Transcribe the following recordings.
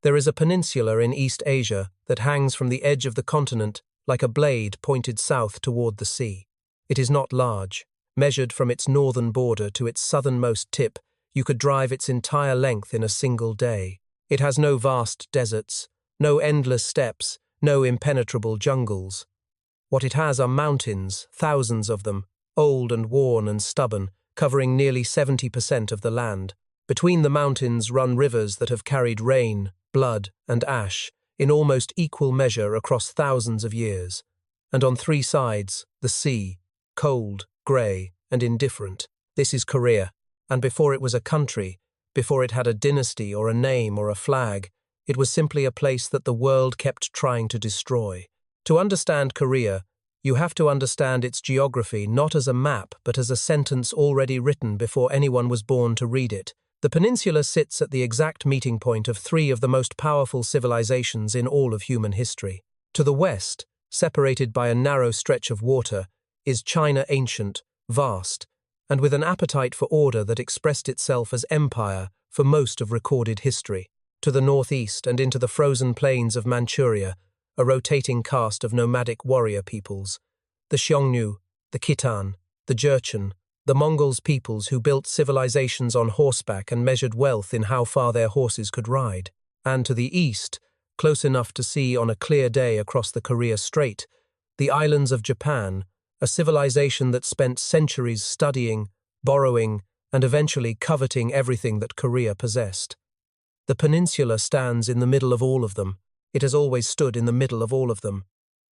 There is a peninsula in East Asia that hangs from the edge of the continent like a blade pointed south toward the sea. It is not large. Measured from its northern border to its southernmost tip, you could drive its entire length in a single day. It has no vast deserts, no endless steppes, no impenetrable jungles. What it has are mountains, thousands of them, old and worn and stubborn, covering nearly 70% of the land. Between the mountains run rivers that have carried rain, blood, and ash in almost equal measure across thousands of years. And on three sides, the sea, cold, grey, and indifferent. This is Korea, and before it was a country, before it had a dynasty or a name or a flag, it was simply a place that the world kept trying to destroy. To understand Korea, you have to understand its geography not as a map but as a sentence already written before anyone was born to read it. The peninsula sits at the exact meeting point of three of the most powerful civilizations in all of human history. To the west, separated by a narrow stretch of water, is China, ancient, vast, and with an appetite for order that expressed itself as empire for most of recorded history. To the northeast and into the frozen plains of Manchuria, a rotating caste of nomadic warrior peoples, the Xiongnu, the Khitan, the Jurchen, the Mongols peoples who built civilizations on horseback and measured wealth in how far their horses could ride. And to the east, close enough to see on a clear day across the Korea Strait, the islands of Japan, a civilization that spent centuries studying, borrowing, and eventually coveting everything that Korea possessed. The peninsula stands in the middle of all of them. It has always stood in the middle of all of them.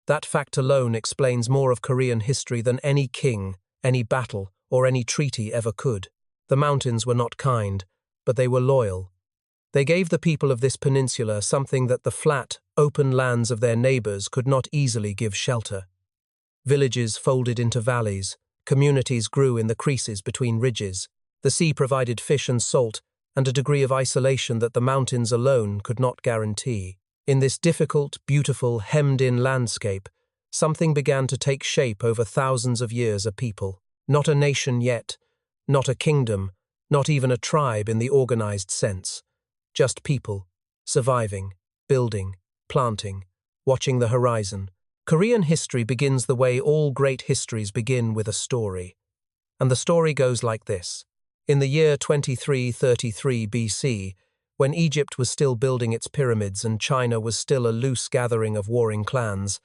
That fact alone explains more of Korean history than any king, any battle, or any treaty ever could. The mountains were not kind, but they were loyal. They gave the people of this peninsula something that the flat, open lands of their neighbors could not easily give shelter. Villages folded into valleys, communities grew in the creases between ridges. The sea provided fish and salt, and a degree of isolation that the mountains alone could not guarantee. In this difficult, beautiful, hemmed-in landscape, something began to take shape over thousands of years. A people. Not a nation yet, not a kingdom, not even a tribe in the organized sense. Just people, surviving, building, planting, watching the horizon. Korean history begins the way all great histories begin, with a story. And the story goes like this. In the year 2333 BC, when Egypt was still building its pyramids and China was still a loose gathering of warring clans,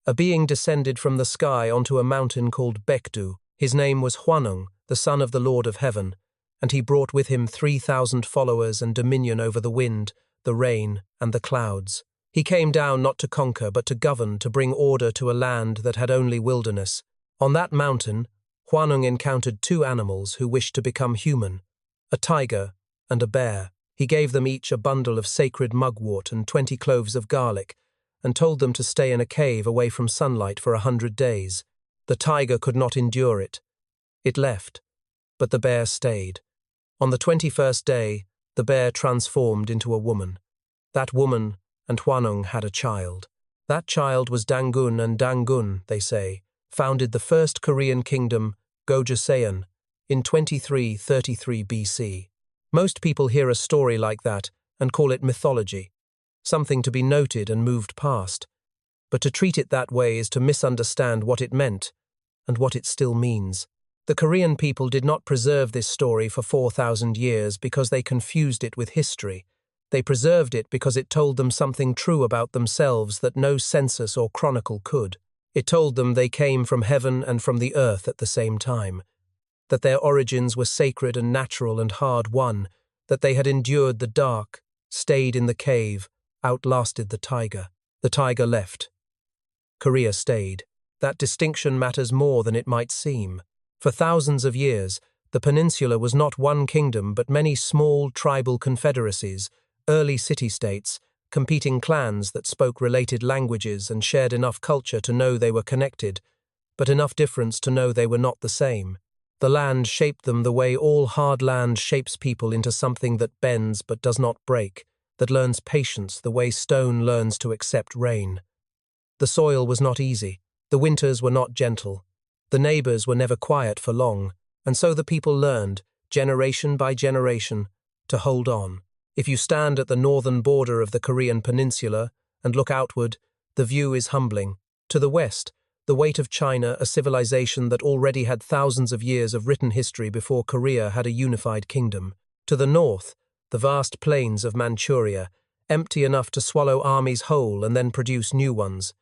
a being descended from the sky onto a mountain called Baekje. His name was Hwanung, the son of the Lord of Heaven, and he brought with him 3,000 followers and dominion over the wind, the rain, and the clouds. He came down not to conquer but to govern, to bring order to a land that had only wilderness. On that mountain, Hwanung encountered two animals who wished to become human, a tiger and a bear. He gave them each a bundle of sacred mugwort and 20 cloves of garlic, and told them to stay in a cave away from sunlight for 100 days. The tiger could not endure it. It left, but the bear stayed. On the 21st day, the bear transformed into a woman. That woman and Hwanung had a child. That child was Dangun, and Dangun, they say, founded the first Korean kingdom, Goguryeo, in 2333 BC. Most people hear a story like that and call it mythology, something to be noted and moved past. But to treat it that way is to misunderstand what it meant and what it still means. The Korean people did not preserve this story for 4,000 years because they confused it with history. They preserved it because it told them something true about themselves that no census or chronicle could. It told them they came from heaven and from the earth at the same time, that their origins were sacred and natural and hard-won, that they had endured the dark, stayed in the cave, outlasted the tiger. The tiger left. Korea stayed. That distinction matters more than it might seem. For thousands of years, the peninsula was not one kingdom but many small tribal confederacies, early city-states, competing clans that spoke related languages and shared enough culture to know they were connected, but enough difference to know they were not the same. The land shaped them the way all hard land shapes people into something that bends but does not break, that learns patience the way stone learns to accept rain. The soil was not easy. The winters were not gentle. The neighbors were never quiet for long, and so the people learned, generation by generation, to hold on. If you stand at the northern border of the Korean Peninsula and look outward, the view is humbling. To the west, the weight of China, a civilization that already had thousands of years of written history before Korea had a unified kingdom. To the north, the vast plains of Manchuria, empty enough to swallow armies whole and then produce new ones.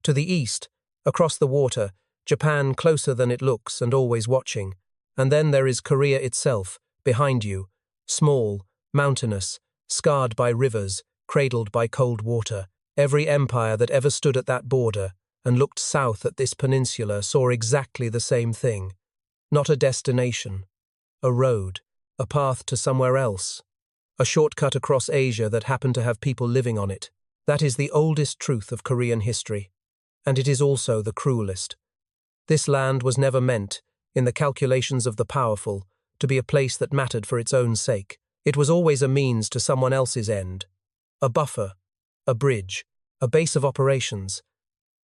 To the east, across the water, Japan closer than it looks and always watching. And then there is Korea itself, behind you, small, mountainous, scarred by rivers, cradled by cold water. Every empire that ever stood at that border and looked south at this peninsula saw exactly the same thing. Not a destination, a road, a path to somewhere else, a shortcut across Asia that happened to have people living on it. That is the oldest truth of Korean history, and it is also the cruelest. This land was never meant, in the calculations of the powerful, to be a place that mattered for its own sake. It was always a means to someone else's end, a buffer, a bridge, a base of operations.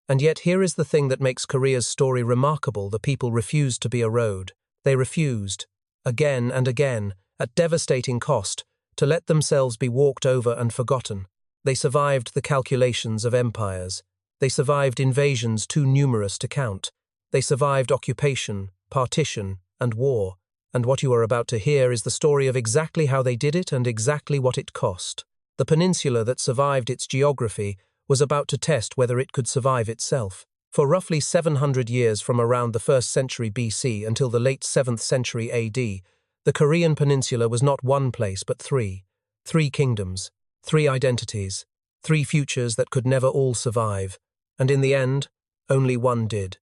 And yet here is the thing that makes Korea's story remarkable: the people refused to be a road. They refused, again and again, at devastating cost, to let themselves be walked over and forgotten. They survived the calculations of empires. They survived invasions too numerous to count. They survived occupation, partition, and war. And what you are about to hear is the story of exactly how they did it and exactly what it cost. The peninsula that survived its geography was about to test whether it could survive itself. For roughly 700 years from around the 1st century BC until the late 7th century AD, the Korean Peninsula was not one place but three. Three kingdoms, three identities, three futures that could never all survive. And in the end, only one did.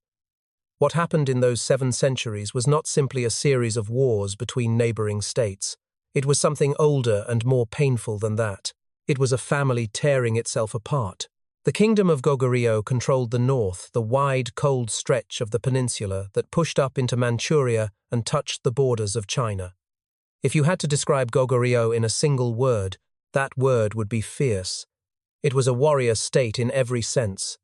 What happened in those 7 centuries was not simply a series of wars between neighboring states. It was something older and more painful than that. It was a family tearing itself apart. The kingdom of Goguryeo controlled the north, the wide, cold stretch of the peninsula that pushed up into Manchuria and touched the borders of China. If you had to describe Goguryeo in a single word, that word would be fierce. It was a warrior state in every sense.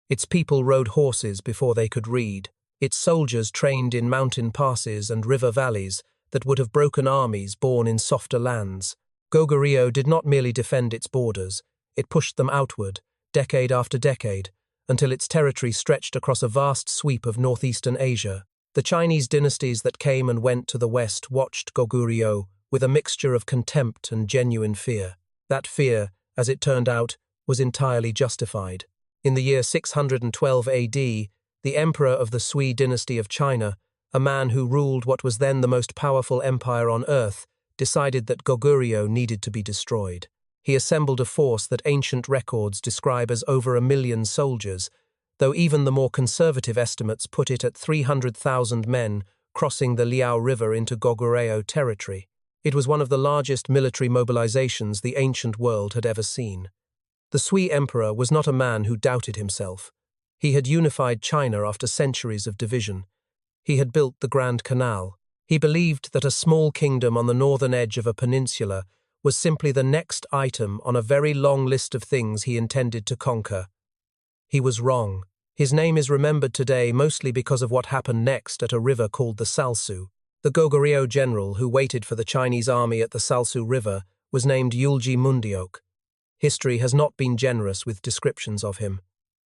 Its people rode horses before they could read. Its soldiers trained in mountain passes and river valleys that would have broken armies born in softer lands. Goguryeo did not merely defend its borders, it pushed them outward, decade after decade, until its territory stretched across a vast sweep of northeastern Asia. The Chinese dynasties that came and went to the west watched Goguryeo with a mixture of contempt and genuine fear. That fear, as it turned out, was entirely justified. In the year 612 AD, the emperor of the Sui dynasty of China, a man who ruled what was then the most powerful empire on earth, decided that Goguryeo needed to be destroyed. He assembled a force that ancient records describe as over 1 million soldiers, though even the more conservative estimates put it at 300,000 men crossing the Liao River into Goguryeo territory. It was one of the largest military mobilizations the ancient world had ever seen. The Sui emperor was not a man who doubted himself. He had unified China after centuries of division. He had built the Grand Canal. He believed that a small kingdom on the northern edge of a peninsula was simply the next item on a very long list of things he intended to conquer. He was wrong. His name is remembered today mostly because of what happened next at a river called the Salsu. The Goguryeo general who waited for the Chinese army at the Salsu River was named Yulji Mundeok. History has not been generous with descriptions of him.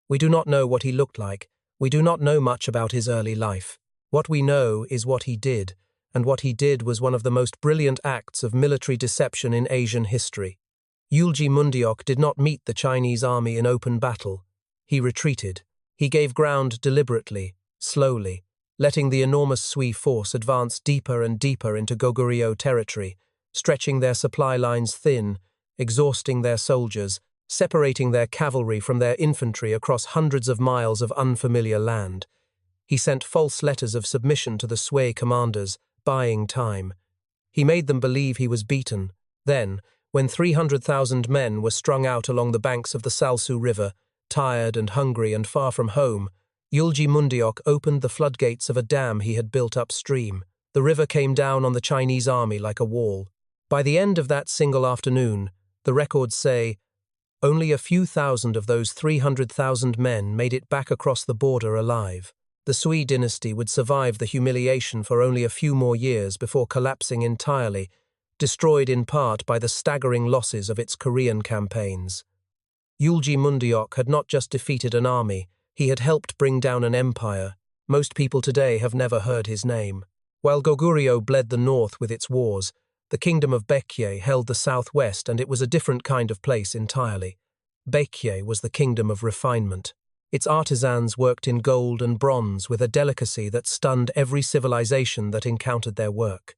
We do not know what he looked like. We do not know much about his early life. What we know is what he did, and what he did was one of the most brilliant acts of military deception in Asian history. Yulji Mundeok did not meet the Chinese army in open battle. He retreated. He gave ground deliberately, slowly, letting the enormous Sui force advance deeper and deeper into Goguryeo territory, stretching their supply lines thin, exhausting their soldiers, separating their cavalry from their infantry across hundreds of miles of unfamiliar land. He sent false letters of submission to the Sui commanders, buying time. He made them believe he was beaten. Then, when 300,000 men were strung out along the banks of the Salsu River, tired and hungry and far from home, Yulji Mundeok opened the floodgates of a dam he had built upstream. The river came down on the Chinese army like a wall. By the end of that single afternoon, the records say, only a few thousand of those 300,000 men made it back across the border alive. The Sui dynasty would survive the humiliation for only a few more years before collapsing entirely, destroyed in part by the staggering losses of its Korean campaigns. Yulji Mundeok had not just defeated an army, he had helped bring down an empire. Most people today have never heard his name. While Goguryeo bled the north with its wars, the kingdom of Baekje held the southwest, and it was a different kind of place entirely. Baekje was the kingdom of refinement. Its artisans worked in gold and bronze with a delicacy that stunned every civilization that encountered their work.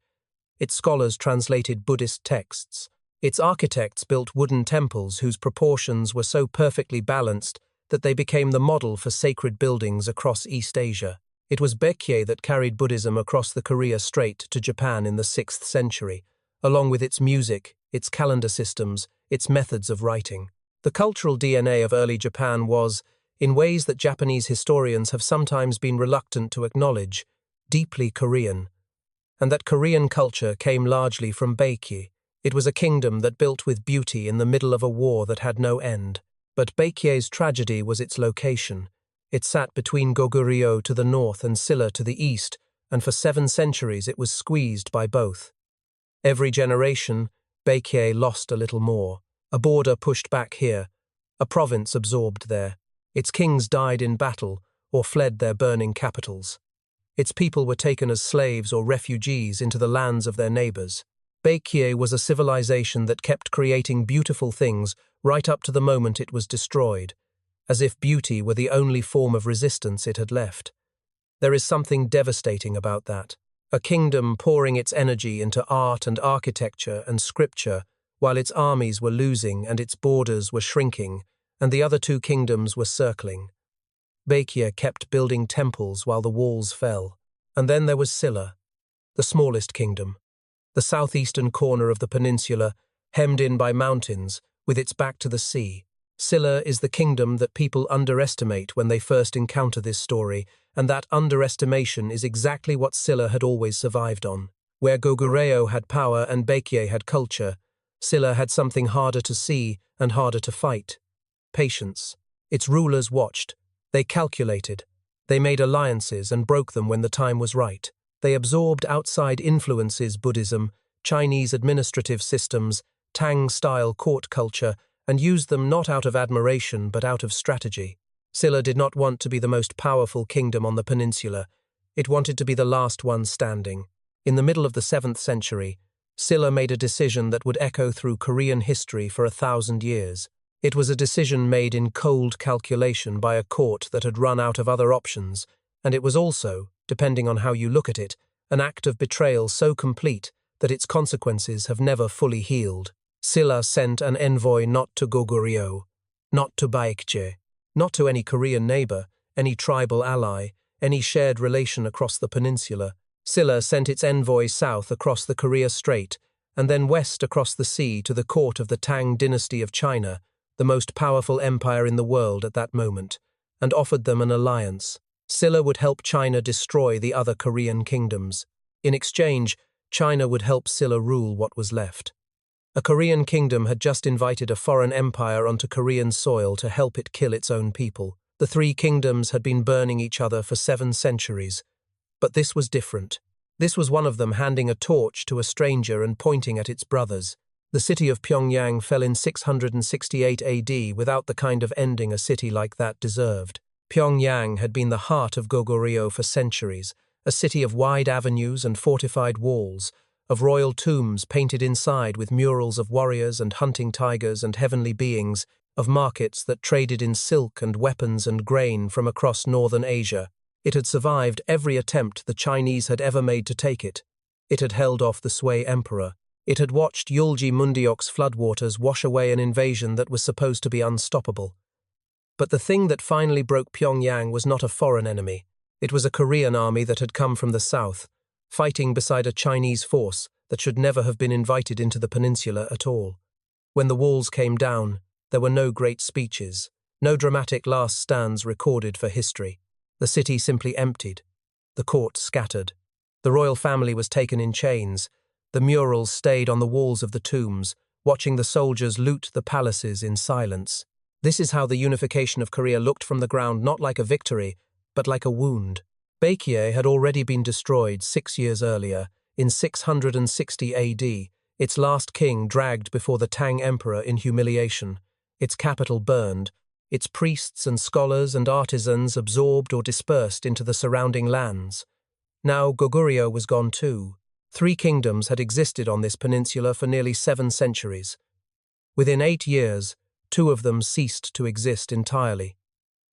Its scholars translated Buddhist texts. Its architects built wooden temples whose proportions were so perfectly balanced that they became the model for sacred buildings across East Asia. It was Baekje that carried Buddhism across the Korea Strait to Japan in the 6th century, along with its music, its calendar systems, its methods of writing. The cultural DNA of early Japan was, in ways that Japanese historians have sometimes been reluctant to acknowledge, deeply Korean. And that Korean culture came largely from Baekje. It was a kingdom that built with beauty in the middle of a war that had no end. But Baekje's tragedy was its location. It sat between Goguryeo to the north and Silla to the east, and for 7 centuries it was squeezed by both. Every generation, Baekje lost a little more. A border pushed back here, a province absorbed there. Its kings died in battle or fled their burning capitals. Its people were taken as slaves or refugees into the lands of their neighbors. Baekje was a civilization that kept creating beautiful things right up to the moment it was destroyed, as if beauty were the only form of resistance it had left. There is something devastating about that. A kingdom pouring its energy into art and architecture and scripture, while its armies were losing and its borders were shrinking, and the other 2 kingdoms were circling. Baekje kept building temples while the walls fell. And then there was Silla, the smallest kingdom, the southeastern corner of the peninsula, hemmed in by mountains, with its back to the sea. Silla is the kingdom that people underestimate when they first encounter this story, and that underestimation is exactly what Silla had always survived on. Where Goguryeo had power and Baekje had culture, Silla had something harder to see and harder to fight. Patience. Its rulers watched. They calculated. They made alliances and broke them when the time was right. They absorbed outside influences, Buddhism, Chinese administrative systems, Tang-style court culture, and used them not out of admiration but out of strategy. Silla did not want to be the most powerful kingdom on the peninsula. It wanted to be the last one standing. In the middle of the 7th century, Silla made a decision that would echo through Korean history for 1,000 years. It was a decision made in cold calculation by a court that had run out of other options, and it was also, depending on how you look at it, an act of betrayal so complete that its consequences have never fully healed. Silla sent an envoy not to Goguryeo, not to Baekje, not to any Korean neighbor, any tribal ally, any shared relation across the peninsula. Silla sent its envoy south across the Korea Strait, and then west across the sea to the court of the Tang Dynasty of China, the most powerful empire in the world at that moment, and offered them an alliance. Silla would help China destroy the other Korean kingdoms. In exchange, China would help Silla rule what was left. A Korean kingdom had just invited a foreign empire onto Korean soil to help it kill its own people. The 3 kingdoms had been burning each other for 7 centuries. But this was different. This was one of them handing a torch to a stranger and pointing at its brothers. The city of Pyongyang fell in 668 AD without the kind of ending a city like that deserved. Pyongyang had been the heart of Goguryeo for centuries, a city of wide avenues and fortified walls, of royal tombs painted inside with murals of warriors and hunting tigers and heavenly beings, of markets that traded in silk and weapons and grain from across northern Asia. It had survived every attempt the Chinese had ever made to take it. It had held off the Sui emperor. It had watched Yulji Mundeok's floodwaters wash away an invasion that was supposed to be unstoppable. But the thing that finally broke Pyongyang was not a foreign enemy. It was a Korean army that had come from the south, fighting beside a Chinese force that should never have been invited into the peninsula at all. When the walls came down, there were no great speeches, no dramatic last stands recorded for history. The city simply emptied. The court scattered. The royal family was taken in chains. The murals stayed on the walls of the tombs, watching the soldiers loot the palaces in silence. This is how the unification of Korea looked from the ground, not like a victory, but like a wound. Baekje had already been destroyed 6 years earlier, in 660 AD, its last king dragged before the Tang emperor in humiliation, its capital burned, its priests and scholars and artisans absorbed or dispersed into the surrounding lands. Now Goguryeo was gone too. 3 kingdoms had existed on this peninsula for nearly 7 centuries. Within 8 years, 2 of them ceased to exist entirely.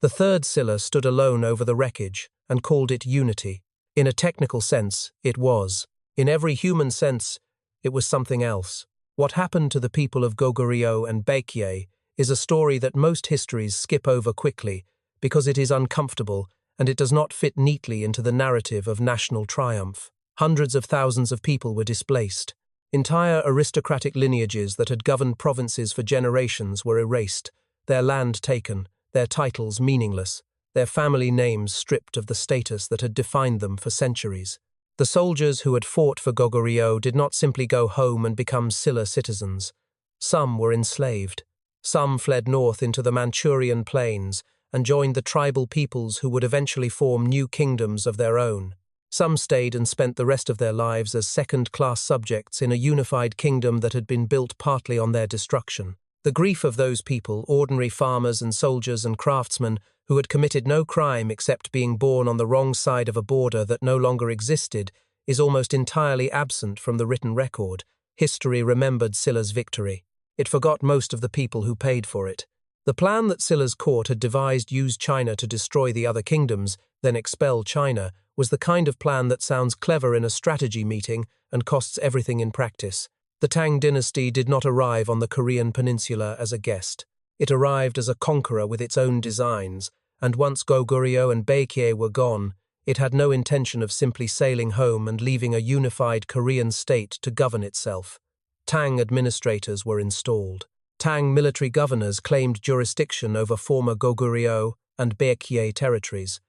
The third Silla stood alone over the wreckage and called it unity. In a technical sense, it was. In every human sense, it was something else. What happened to the people of Goguryeo and Baekje is a story that most histories skip over quickly because it is uncomfortable and it does not fit neatly into the narrative of national triumph. Hundreds of thousands of people were displaced. Entire aristocratic lineages that had governed provinces for generations were erased, their land taken, their titles meaningless, their family names stripped of the status that had defined them for centuries. The soldiers who had fought for Goguryeo did not simply go home and become Silla citizens. Some were enslaved. Some fled north into the Manchurian plains and joined the tribal peoples who would eventually form new kingdoms of their own. Some stayed and spent the rest of their lives as second-class subjects in a unified kingdom that had been built partly on their destruction. The grief of those people, ordinary farmers and soldiers and craftsmen who had committed no crime except being born on the wrong side of a border that no longer existed, is almost entirely absent from the written record. History remembered Silla's victory. It forgot most of the people who paid for it. The plan that Silla's court had devised used China to destroy the other kingdoms, then expel China, was the kind of plan that sounds clever in a strategy meeting and costs everything in practice. The Tang dynasty did not arrive on the Korean Peninsula as a guest. It arrived as a conqueror with its own designs, and once Goguryeo and Baekje were gone, it had no intention of simply sailing home and leaving a unified Korean state to govern itself. Tang administrators were installed. Tang military governors claimed jurisdiction over former Goguryeo and Baekje territories.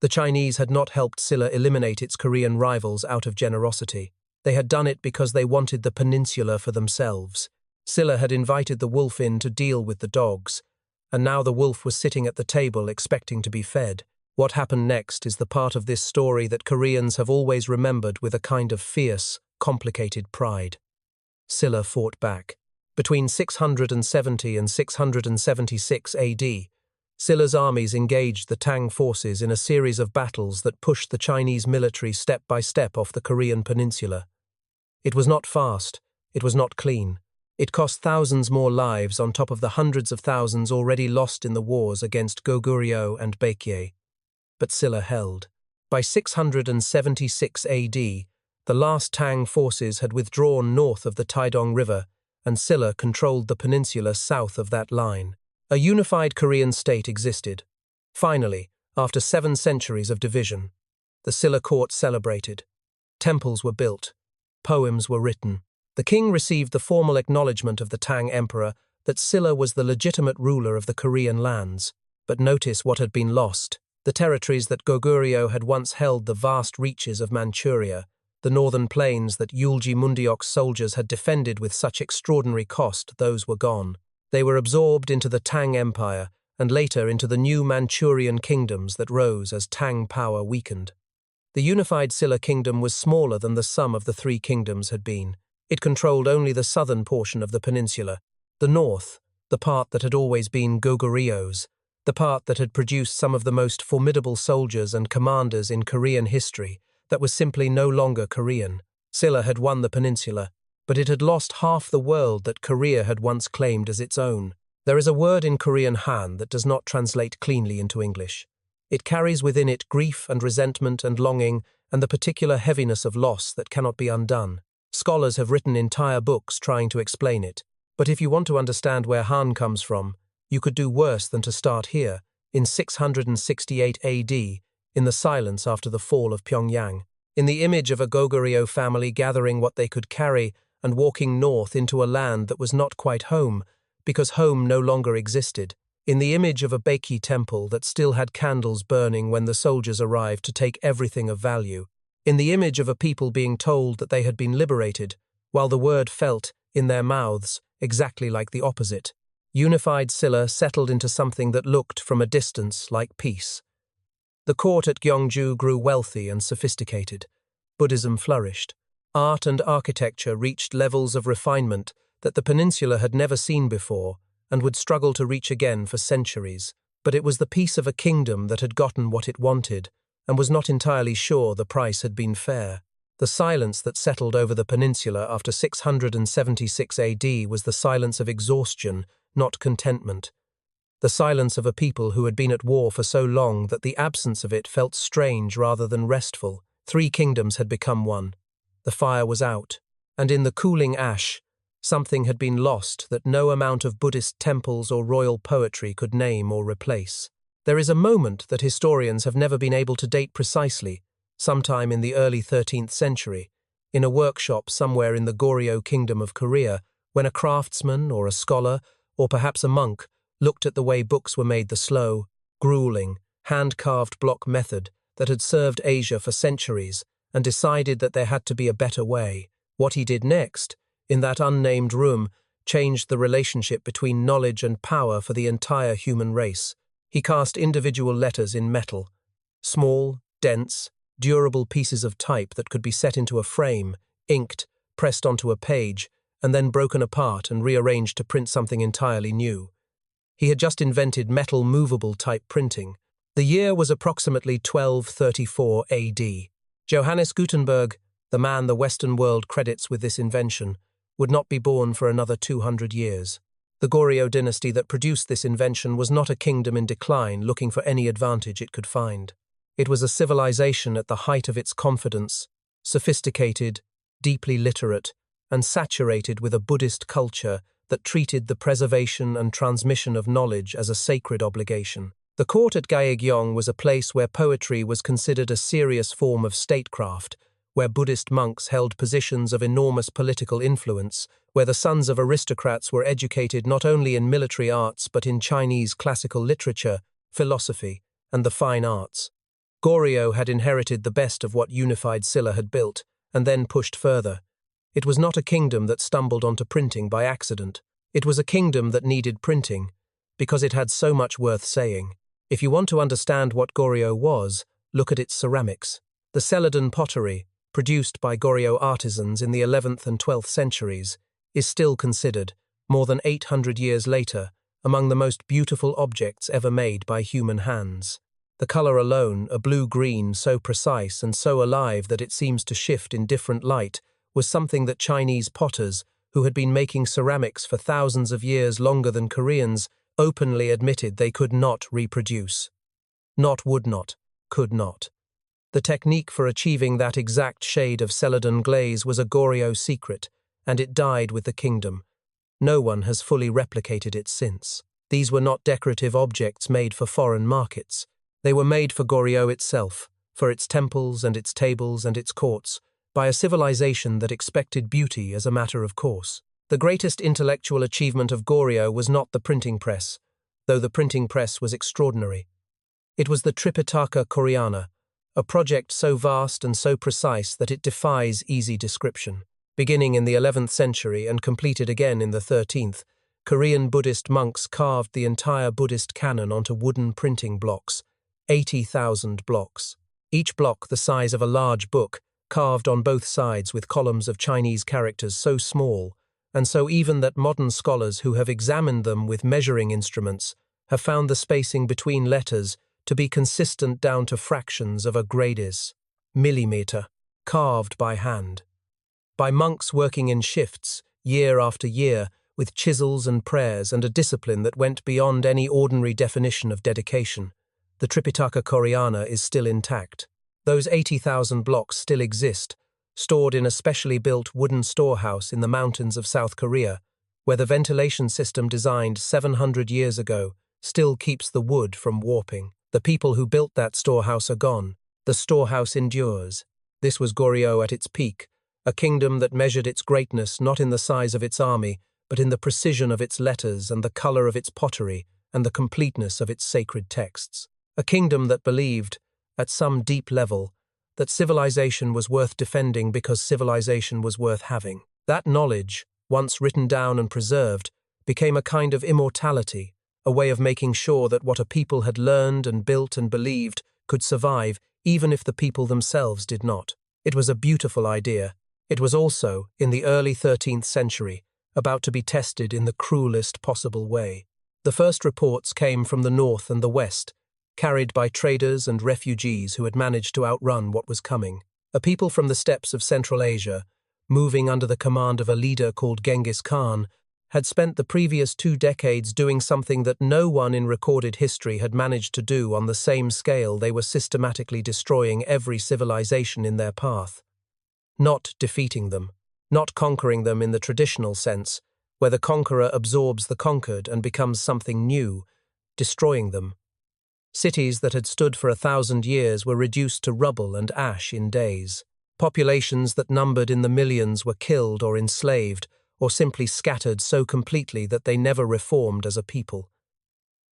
The Chinese had not helped Silla eliminate its Korean rivals out of generosity. They had done it because they wanted the peninsula for themselves. Silla had invited the wolf in to deal with the dogs, and now the wolf was sitting at the table expecting to be fed. What happened next is the part of this story that Koreans have always remembered with a kind of fierce, complicated pride. Silla fought back. Between 670 and 676 AD, Silla's armies engaged the Tang forces in a series of battles that pushed the Chinese military step by step off the Korean peninsula. It was not fast, it was not clean. It cost thousands more lives on top of the hundreds of thousands already lost in the wars against Goguryeo and Baekje. But Silla held. By 676 AD, the last Tang forces had withdrawn north of the Taedong River, and Silla controlled the peninsula south of that line. A unified Korean state existed. Finally, after 7 centuries of division, the Silla court celebrated. Temples were built. Poems were written. The king received the formal acknowledgement of the Tang emperor that Silla was the legitimate ruler of the Korean lands. But notice what had been lost. The territories that Goguryeo had once held, the vast reaches of Manchuria, the northern plains that Yulji Mundeok's soldiers had defended with such extraordinary cost, those were gone. They were absorbed into the Tang Empire and later into the new Manchurian kingdoms that rose as Tang power weakened. The unified Silla kingdom was smaller than the sum of the 3 kingdoms had been. It controlled only the southern portion of the peninsula, the north, the part that had always been Goguryeo's, the part that had produced some of the most formidable soldiers and commanders in Korean history, that was simply no longer Korean. Silla had won the peninsula, but it had lost half the world that Korea had once claimed as its own. There is a word in Korean Han that does not translate cleanly into English. It carries within it grief and resentment and longing and the particular heaviness of loss that cannot be undone. Scholars have written entire books trying to explain it, but if you want to understand where Han comes from, you could do worse than to start here, in 668 AD, in the silence after the fall of Pyongyang, in the image of a Goguryeo family gathering what they could carry and walking north into a land that was not quite home, because home no longer existed, in the image of a Baekje temple that still had candles burning when the soldiers arrived to take everything of value, in the image of a people being told that they had been liberated, while the word felt, in their mouths, exactly like the opposite. Unified Silla settled into something that looked, from a distance, like peace. The court at Gyeongju grew wealthy and sophisticated. Buddhism flourished. Art and architecture reached levels of refinement that the peninsula had never seen before and would struggle to reach again for centuries. But it was the peace of a kingdom that had gotten what it wanted and was not entirely sure the price had been fair. The silence that settled over the peninsula after 676 AD was the silence of exhaustion, not contentment. The silence of a people who had been at war for so long that the absence of it felt strange rather than restful. 3 kingdoms had become one. The fire was out, and in the cooling ash, something had been lost that no amount of Buddhist temples or royal poetry could name or replace. There is a moment that historians have never been able to date precisely, sometime in the early 13th century, in a workshop somewhere in the Goguryeo kingdom of Korea, when a craftsman or a scholar, or perhaps a monk, looked at the way books were made, the slow, grueling, hand-carved block method that had served Asia for centuries, and decided that there had to be a better way. What he did next, in that unnamed room, changed the relationship between knowledge and power for the entire human race. He cast individual letters in metal, small, dense, durable pieces of type that could be set into a frame, inked, pressed onto a page, and then broken apart and rearranged to print something entirely new. He had just invented metal movable type printing. The year was approximately 1234 AD. Johannes Gutenberg, the man the Western world credits with this invention, would not be born for another 200 years. The Goguryeo dynasty that produced this invention was not a kingdom in decline looking for any advantage it could find. It was a civilization at the height of its confidence, sophisticated, deeply literate, and saturated with a Buddhist culture that treated the preservation and transmission of knowledge as a sacred obligation. The court at Goguryeo was a place where poetry was considered a serious form of statecraft, where Buddhist monks held positions of enormous political influence, where the sons of aristocrats were educated not only in military arts but in Chinese classical literature, philosophy, and the fine arts. Goguryeo had inherited the best of what unified Silla had built, and then pushed further. It was not a kingdom that stumbled onto printing by accident. It was a kingdom that needed printing, because it had so much worth saying. If you want to understand what Goguryeo was, look at its ceramics. The Celadon pottery, produced by Goguryeo artisans in the 11th and 12th centuries, is still considered, more than 800 years later, among the most beautiful objects ever made by human hands. The color alone, a blue-green so precise and so alive that it seems to shift in different light, was something that Chinese potters, who had been making ceramics for thousands of years longer than Koreans, openly admitted they could not reproduce. Not would not, could not. The technique for achieving that exact shade of Celadon glaze was a Goguryeo secret, and it died with the kingdom. No one has fully replicated it since. These were not decorative objects made for foreign markets. They were made for Goguryeo itself, for its temples and its tables and its courts, by a civilization that expected beauty as a matter of course. The greatest intellectual achievement of Goguryeo was not the printing press, though the printing press was extraordinary. It was the Tripitaka Koreana, a project so vast and so precise that it defies easy description. Beginning in the 11th century and completed again in the 13th, Korean Buddhist monks carved the entire Buddhist canon onto wooden printing blocks, 80,000 blocks. Each block the size of a large book, carved on both sides with columns of Chinese characters so small, and so even that modern scholars who have examined them with measuring instruments have found the spacing between letters to be consistent down to fractions of a gradis, millimeter, carved by hand. By monks working in shifts, year after year, with chisels and prayers and a discipline that went beyond any ordinary definition of dedication, the Tripitaka Koreana is still intact. Those 80,000 blocks still exist, stored in a specially built wooden storehouse in the mountains of South Korea, where the ventilation system designed 700 years ago still keeps the wood from warping. The people who built that storehouse are gone. The storehouse endures. This was Goguryeo at its peak, a kingdom that measured its greatness not in the size of its army, but in the precision of its letters and the color of its pottery and the completeness of its sacred texts. A kingdom that believed, at some deep level, that civilization was worth defending because civilization was worth having. That knowledge, once written down and preserved, became a kind of immortality, a way of making sure that what a people had learned and built and believed could survive even if the people themselves did not. It was a beautiful idea. It was also, in the early 13th century, about to be tested in the cruelest possible way. The first reports came from the north and the west, carried by traders and refugees who had managed to outrun what was coming. A people from the steppes of Central Asia, moving under the command of a leader called Genghis Khan, had spent the previous 2 decades doing something that no one in recorded history had managed to do on the same scale. They were systematically destroying every civilization in their path. Not defeating them, not conquering them in the traditional sense, where the conqueror absorbs the conquered and becomes something new, destroying them. Cities that had stood for 1,000 years were reduced to rubble and ash in days. Populations that numbered in the millions were killed or enslaved, or simply scattered so completely that they never reformed as a people.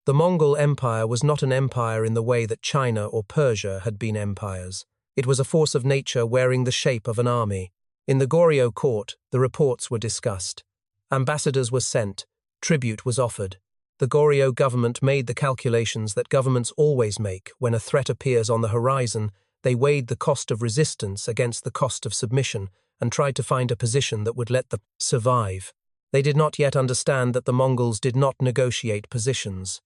The Mongol Empire was not an empire in the way that China or Persia had been empires. It was a force of nature wearing the shape of an army. In the Goguryeo court, the reports were discussed. Ambassadors were sent, tribute was offered. The Goguryeo government made the calculations that governments always make when a threat appears on the horizon. They weighed the cost of resistance against the cost of submission and tried to find a position that would let them survive. They did not yet understand that the Mongols did not negotiate positions.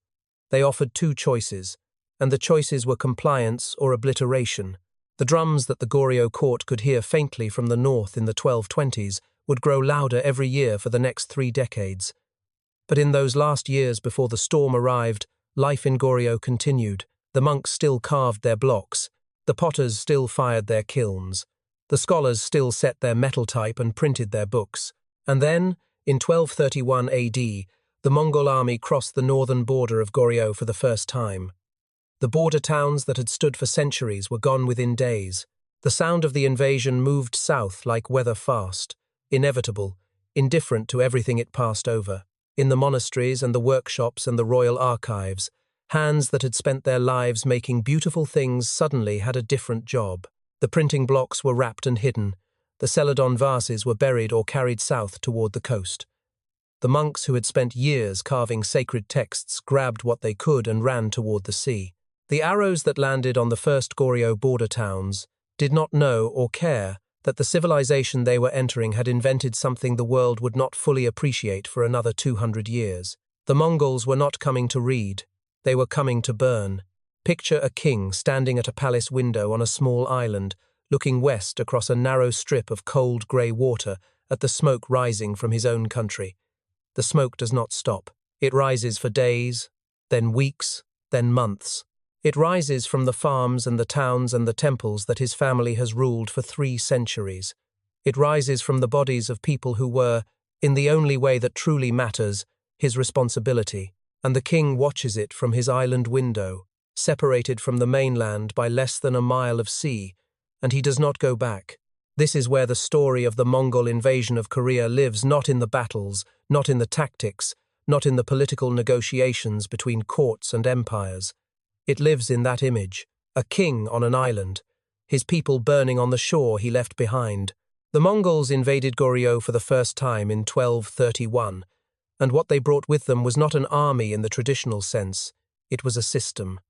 They offered 2 choices, and the choices were compliance or obliteration. The drums that the Goguryeo court could hear faintly from the north in the 1220s would grow louder every year for the next 3 decades. But in those last years before the storm arrived, life in Goguryeo continued. The monks still carved their blocks, the potters still fired their kilns, the scholars still set their metal type and printed their books. And then, in 1231 AD, the Mongol army crossed the northern border of Goguryeo for the first time. The border towns that had stood for centuries were gone within days. The sound of the invasion moved south like weather fast, inevitable, indifferent to everything it passed over. In the monasteries and the workshops and the royal archives, hands that had spent their lives making beautiful things suddenly had a different job. The printing blocks were wrapped and hidden. The celadon vases were buried or carried south toward the coast. The monks who had spent years carving sacred texts grabbed what they could and ran toward the sea. The arrows that landed on the first Goguryeo border towns did not know or care that the civilization they were entering had invented something the world would not fully appreciate for another 200 years. The Mongols were not coming to read. They were coming to burn. Picture a king standing at a palace window on a small island, looking west across a narrow strip of cold grey water at the smoke rising from his own country. The smoke does not stop. It rises for days, then weeks, then months. It rises from the farms and the towns and the temples that his family has ruled for 3 centuries. It rises from the bodies of people who were, in the only way that truly matters, his responsibility. And the king watches it from his island window, separated from the mainland by less than a mile of sea, and he does not go back. This is where the story of the Mongol invasion of Korea lives, not in the battles, not in the tactics, not in the political negotiations between courts and empires. It lives in that image, a king on an island, his people burning on the shore he left behind. The Mongols invaded Goguryeo for the first time in 1231, and what they brought with them was not an army in the traditional sense, it was a system,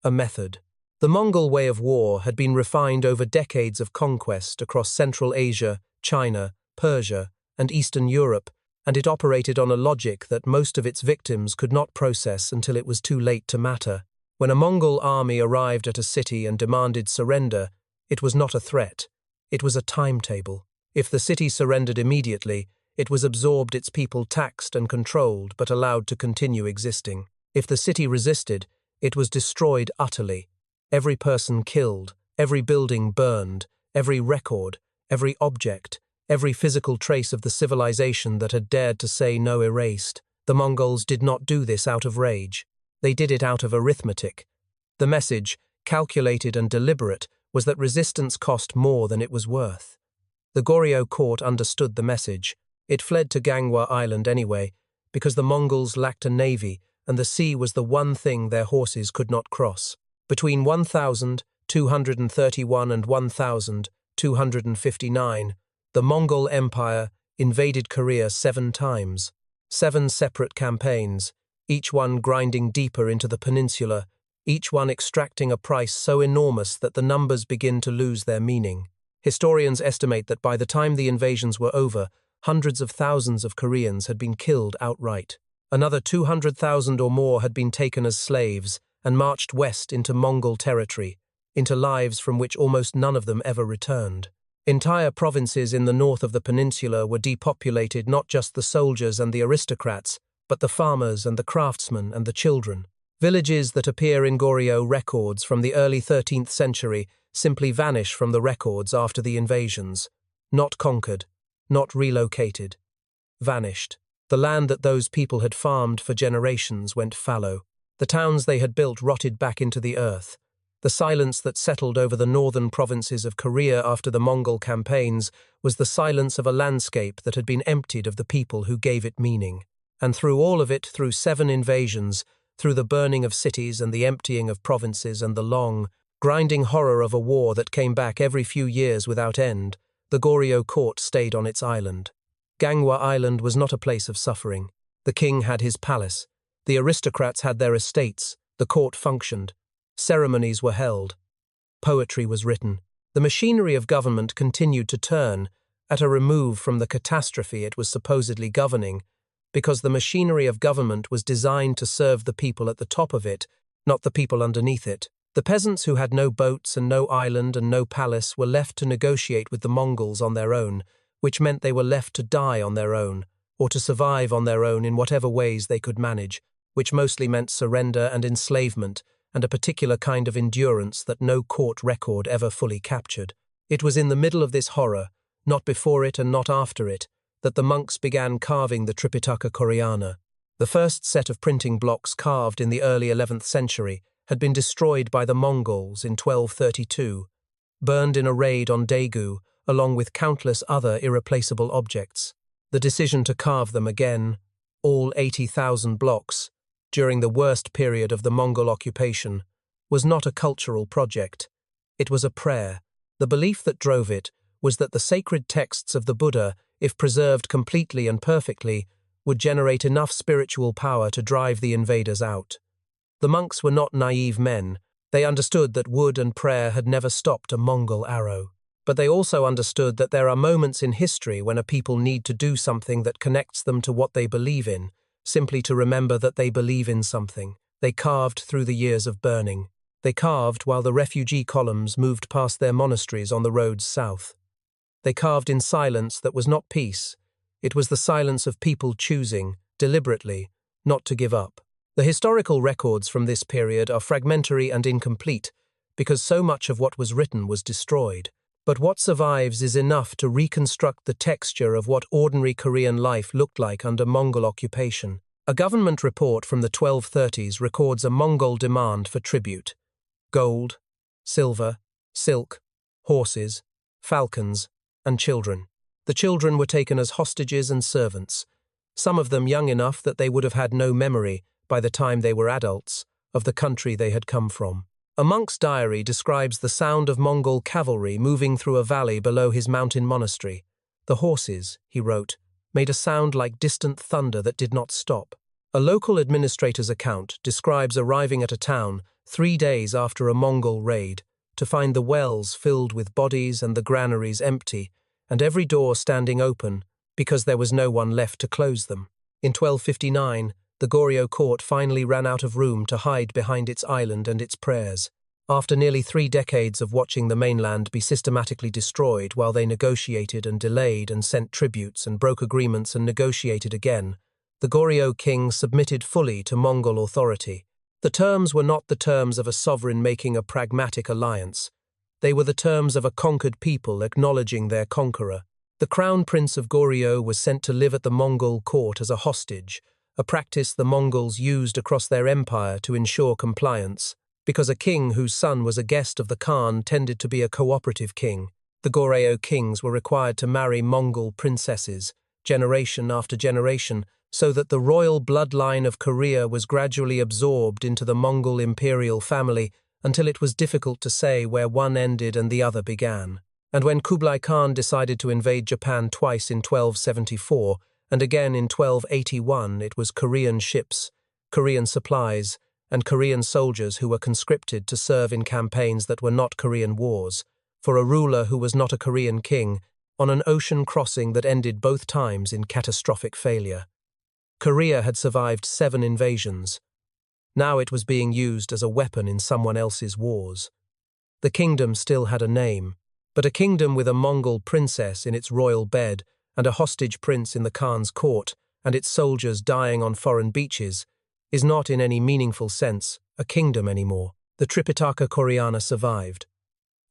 a method. The Mongol way of war had been refined over decades of conquest across Central Asia, China, Persia, and Eastern Europe, and it operated on a logic that most of its victims could not process until it was too late to matter. When a Mongol army arrived at a city and demanded surrender, it was not a threat, it was a timetable. If the city surrendered immediately, it was absorbed, its people taxed and controlled but allowed to continue existing. If the city resisted, it was destroyed utterly. Every person killed, every building burned, every record, every object, every physical trace of the civilization that had dared to say no erased. The Mongols did not do this out of rage. They did it out of arithmetic. The message, calculated and deliberate, was that resistance cost more than it was worth. The Goguryeo court understood the message. It fled to Ganghwa Island anyway, because the Mongols lacked a navy and the sea was the one thing their horses could not cross. Between 1231 and 1259, the Mongol Empire invaded Korea 7 times, 7 separate campaigns, each one grinding deeper into the peninsula, each one extracting a price so enormous that the numbers begin to lose their meaning. Historians estimate that by the time the invasions were over, hundreds of thousands of Koreans had been killed outright. Another 200,000 or more had been taken as slaves and marched west into Mongol territory, into lives from which almost none of them ever returned. Entire provinces in the north of the peninsula were depopulated, not just the soldiers and the aristocrats, but the farmers and the craftsmen and the children. Villages that appear in Goguryeo records from the early 13th century simply vanish from the records after the invasions. Not conquered, not relocated. Vanished. The land that those people had farmed for generations went fallow. The towns they had built rotted back into the earth. The silence that settled over the northern provinces of Korea after the Mongol campaigns was the silence of a landscape that had been emptied of the people who gave it meaning. And through all of it, through 7 invasions, through the burning of cities and the emptying of provinces and the long, grinding horror of a war that came back every few years without end, the Goguryeo court stayed on its island. Gangwon Island was not a place of suffering. The king had his palace. The aristocrats had their estates. The court functioned. Ceremonies were held. Poetry was written. The machinery of government continued to turn, at a remove from the catastrophe it was supposedly governing, because the machinery of government was designed to serve the people at the top of it, not the people underneath it. The peasants who had no boats and no island and no palace were left to negotiate with the Mongols on their own, which meant they were left to die on their own, or to survive on their own in whatever ways they could manage, which mostly meant surrender and enslavement, and a particular kind of endurance that no court record ever fully captured. It was in the middle of this horror, not before it and not after it, that the monks began carving the Tripitaka Koreana. The first set of printing blocks carved in the early 11th century had been destroyed by the Mongols in 1232, burned in a raid on Daegu, along with countless other irreplaceable objects. The decision to carve them again, all 80,000 blocks, during the worst period of the Mongol occupation, was not a cultural project. It was a prayer. The belief that drove it was that the sacred texts of the Buddha, if preserved completely and perfectly, would generate enough spiritual power to drive the invaders out. The monks were not naive men. They understood that wood and prayer had never stopped a Mongol arrow. But they also understood that there are moments in history when a people need to do something that connects them to what they believe in, simply to remember that they believe in something. They carved through the years of burning. They carved while the refugee columns moved past their monasteries on the roads south. They carved in silence that was not peace. It was the silence of people choosing, deliberately, not to give up. The historical records from this period are fragmentary and incomplete, because so much of what was written was destroyed. But what survives is enough to reconstruct the texture of what ordinary Korean life looked like under Mongol occupation. A government report from the 1230s records a Mongol demand for tribute: gold, silver, silk, horses, falcons, and children. The children were taken as hostages and servants, some of them young enough that they would have had no memory, by the time they were adults, of the country they had come from. A monk's diary describes the sound of Mongol cavalry moving through a valley below his mountain monastery. The horses, he wrote, made a sound like distant thunder that did not stop. A local administrator's account describes arriving at a town 3 days after a Mongol raid to find the wells filled with bodies and the granaries empty, and every door standing open because there was no one left to close them. In 1259, the Goguryeo court finally ran out of room to hide behind its island and its prayers. After nearly 3 decades of watching the mainland be systematically destroyed while they negotiated and delayed and sent tributes and broke agreements and negotiated again, the Goguryeo king submitted fully to Mongol authority. The terms were not the terms of a sovereign making a pragmatic alliance. They were the terms of a conquered people acknowledging their conqueror. The crown prince of Goguryeo was sent to live at the Mongol court as a hostage, a practice the Mongols used across their empire to ensure compliance, because a king whose son was a guest of the Khan tended to be a cooperative king. The Goguryeo kings were required to marry Mongol princesses, generation after generation, so that the royal bloodline of Korea was gradually absorbed into the Mongol imperial family until it was difficult to say where one ended and the other began. And when Kublai Khan decided to invade Japan twice in 1274, and again in 1281, it was Korean ships, Korean supplies, and Korean soldiers who were conscripted to serve in campaigns that were not Korean wars, for a ruler who was not a Korean king, on an ocean crossing that ended both times in catastrophic failure. Korea had survived 7 invasions. Now it was being used as a weapon in someone else's wars. The kingdom still had a name, but a kingdom with a Mongol princess in its royal bed and a hostage prince in the Khan's court and its soldiers dying on foreign beaches is not in any meaningful sense a kingdom anymore. The Tripitaka Koreana survived.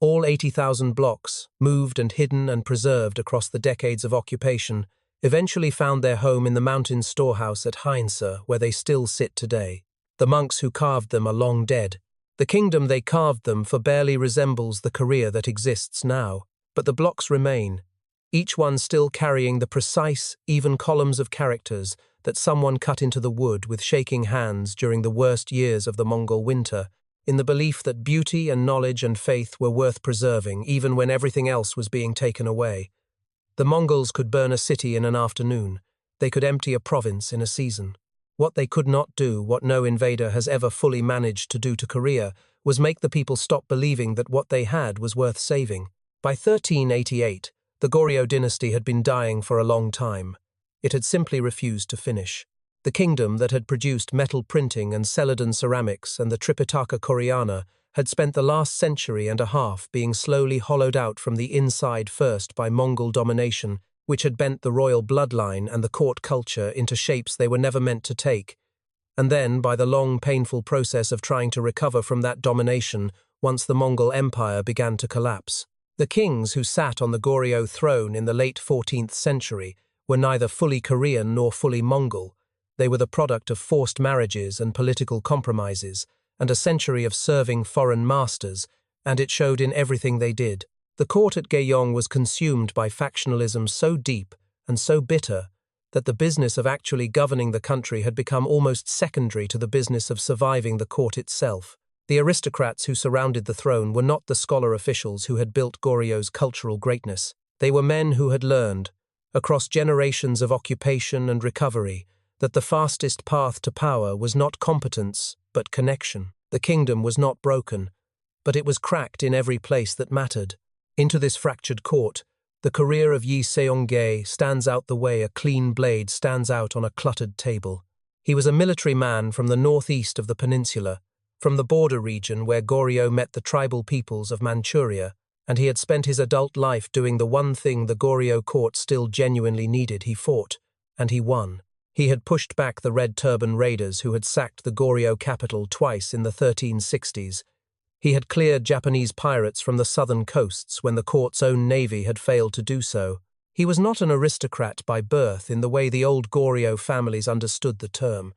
All 80,000 blocks, moved and hidden and preserved across the decades of occupation, eventually found their home in the mountain storehouse at Heinze, where they still sit today. The monks who carved them are long dead. The kingdom they carved them for barely resembles the Korea that exists now, but the blocks remain, each one still carrying the precise, even columns of characters that someone cut into the wood with shaking hands during the worst years of the Mongol winter, in the belief that beauty and knowledge and faith were worth preserving even when everything else was being taken away. The Mongols could burn a city in an afternoon. They could empty a province in a season. What they could not do, what no invader has ever fully managed to do to Korea, was make the people stop believing that what they had was worth saving. By 1388, the Goguryeo dynasty had been dying for a long time. It had simply refused to finish. The kingdom that had produced metal printing and Celadon ceramics and the Tripitaka Koreana had spent the last century and a half being slowly hollowed out from the inside first by Mongol domination, which had bent the royal bloodline and the court culture into shapes they were never meant to take, and then by the long, painful process of trying to recover from that domination once the Mongol Empire began to collapse. The kings who sat on the Goguryeo throne in the late 14th century were neither fully Korean nor fully Mongol. They were the product of forced marriages and political compromises, and a century of serving foreign masters, and it showed in everything they did. The court at Gyeong was consumed by factionalism so deep and so bitter that the business of actually governing the country had become almost secondary to the business of surviving the court itself. The aristocrats who surrounded the throne were not the scholar officials who had built Goryeo cultural greatness. They were men who had learned, across generations of occupation and recovery, that the fastest path to power was not competence, but connection. The kingdom was not broken, but it was cracked in every place that mattered. Into this fractured court, the career of Yi Seong-gae stands out the way a clean blade stands out on a cluttered table. He was a military man from the northeast of the peninsula, from the border region where Goguryeo met the tribal peoples of Manchuria, and he had spent his adult life doing the one thing the Goguryeo court still genuinely needed. He fought, and he won. He had pushed back the Red Turban raiders who had sacked the Goguryeo capital twice in the 1360s. He had cleared Japanese pirates from the southern coasts when the court's own navy had failed to do so. He was not an aristocrat by birth in the way the old Goguryeo families understood the term.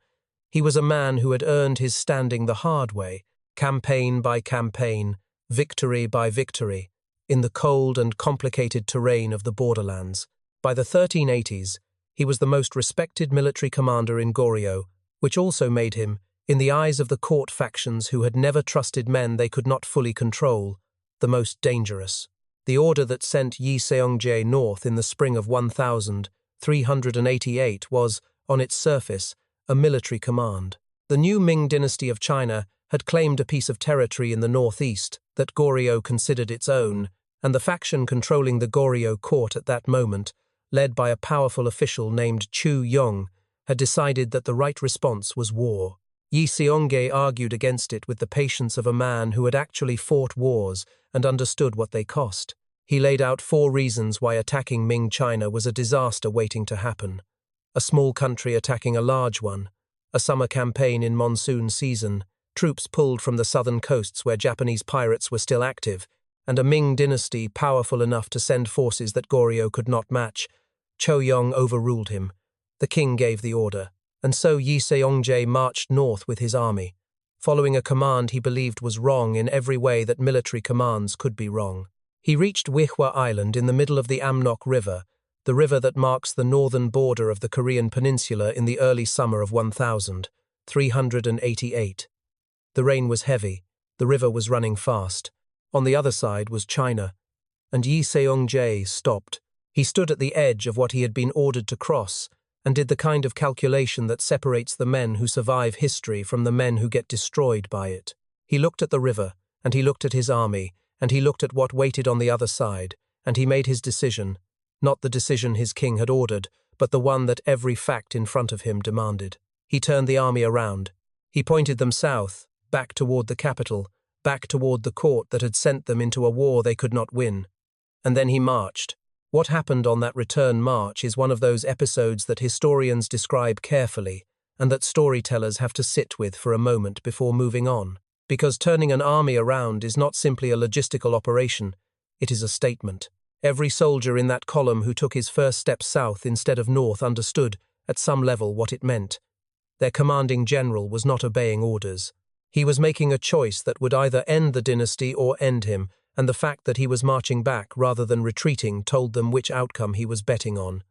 He was a man who had earned his standing the hard way, campaign by campaign, victory by victory, in the cold and complicated terrain of the borderlands. By the 1380s, he was the most respected military commander in Goguryeo, which also made him, in the eyes of the court factions who had never trusted men they could not fully control, the most dangerous. The order that sent Yi Seong-gae north in the spring of 1388 was, on its surface, a military command. The new Ming dynasty of China had claimed a piece of territory in the northeast that Goguryeo considered its own, and the faction controlling the Goguryeo court at that moment, led by a powerful official named Chu Yong, had decided that the right response was war. Yi Seong-gae argued against it with the patience of a man who had actually fought wars and understood what they cost. He laid out 4 reasons why attacking Ming China was a disaster waiting to happen. A small country attacking a large one, a summer campaign in monsoon season, troops pulled from the southern coasts where Japanese pirates were still active, and a Ming dynasty powerful enough to send forces that Goguryeo could not match. Chu Yong overruled him. The king gave the order, and so Yi Seong-gae marched north with his army, following a command he believed was wrong in every way that military commands could be wrong. He reached Wihwa Island in the middle of the Amnok River, the river that marks the northern border of the Korean Peninsula, in the early summer of 1388. The rain was heavy, the river was running fast. On the other side was China, and Yi Seong-gae stopped. He stood at the edge of what he had been ordered to cross, and did the kind of calculation that separates the men who survive history from the men who get destroyed by it. He looked at the river, and he looked at his army, and he looked at what waited on the other side, and he made his decision, not the decision his king had ordered, but the one that every fact in front of him demanded. He turned the army around. He pointed them south, back toward the capital, back toward the court that had sent them into a war they could not win. And then he marched. What happened on that return march is one of those episodes that historians describe carefully, and that storytellers have to sit with for a moment before moving on. Because turning an army around is not simply a logistical operation, it is a statement. Every soldier in that column who took his first step south instead of north understood, at some level, what it meant. Their commanding general was not obeying orders. He was making a choice that would either end the dynasty or end him, and the fact that he was marching back rather than retreating told them which outcome he was betting on.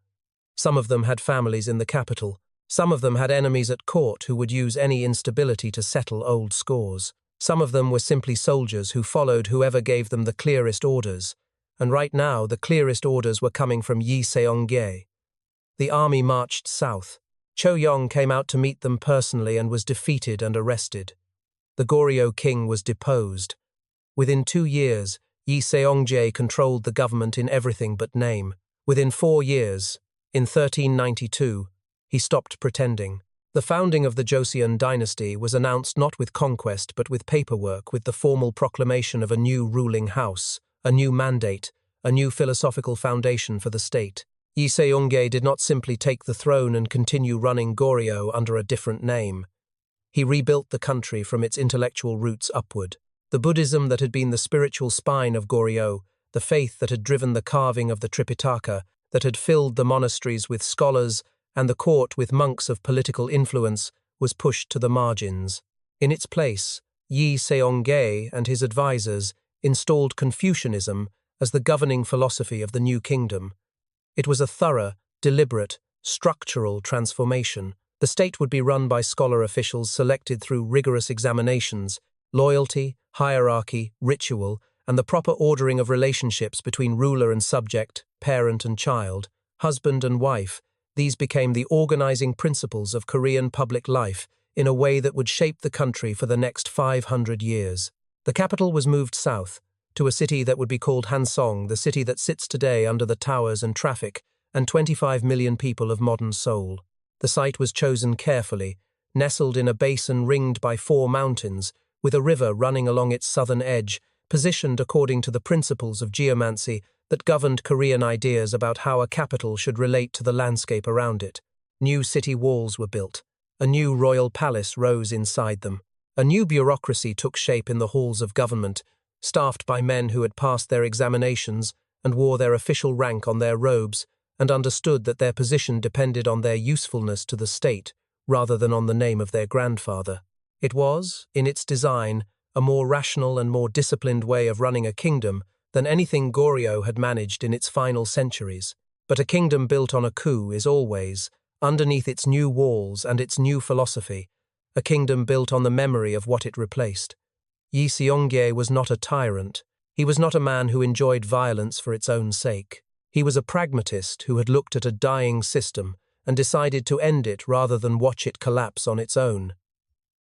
Some of them had families in the capital. Some of them had enemies at court who would use any instability to settle old scores. Some of them were simply soldiers who followed whoever gave them the clearest orders. And right now, the clearest orders were coming from Joseon. The army marched south. Choyong came out to meet them personally and was defeated and arrested. The Goguryeo king was deposed. Within 2 years, Joseon controlled the government in everything but name. Within 4 years, in 1392, he stopped pretending. The founding of the Joseon Dynasty was announced not with conquest but with paperwork, with the formal proclamation of a new ruling house, a new mandate, a new philosophical foundation for the state. Joseon did not simply take the throne and continue running Goguryeo under a different name. He rebuilt the country from its intellectual roots upward. The Buddhism that had been the spiritual spine of Goguryeo, the faith that had driven the carving of the Tripitaka, that had filled the monasteries with scholars and the court with monks of political influence, was pushed to the margins. In its place, Joseon and his advisors installed Confucianism as the governing philosophy of the new kingdom. It was a thorough, deliberate, structural transformation. The state would be run by scholar officials selected through rigorous examinations, loyalty, hierarchy, ritual, and the proper ordering of relationships between ruler and subject, parent and child, husband and wife. These became the organizing principles of Korean public life in a way that would shape the country for the next 500 years. The capital was moved south, to a city that would be called Hansong, the city that sits today under the towers and traffic, and 25 million people of modern Seoul. The site was chosen carefully, nestled in a basin ringed by 4 mountains, with a river running along its southern edge, positioned according to the principles of geomancy that governed Korean ideas about how a capital should relate to the landscape around it. New city walls were built. A new royal palace rose inside them. A new bureaucracy took shape in the halls of government, staffed by men who had passed their examinations and wore their official rank on their robes and understood that their position depended on their usefulness to the state rather than on the name of their grandfather. It was, in its design, a more rational and more disciplined way of running a kingdom than anything Goguryeo had managed in its final centuries. But a kingdom built on a coup is always, underneath its new walls and its new philosophy, a kingdom built on the memory of what it replaced. Joseon was not a tyrant. He was not a man who enjoyed violence for its own sake. He was a pragmatist who had looked at a dying system and decided to end it rather than watch it collapse on its own.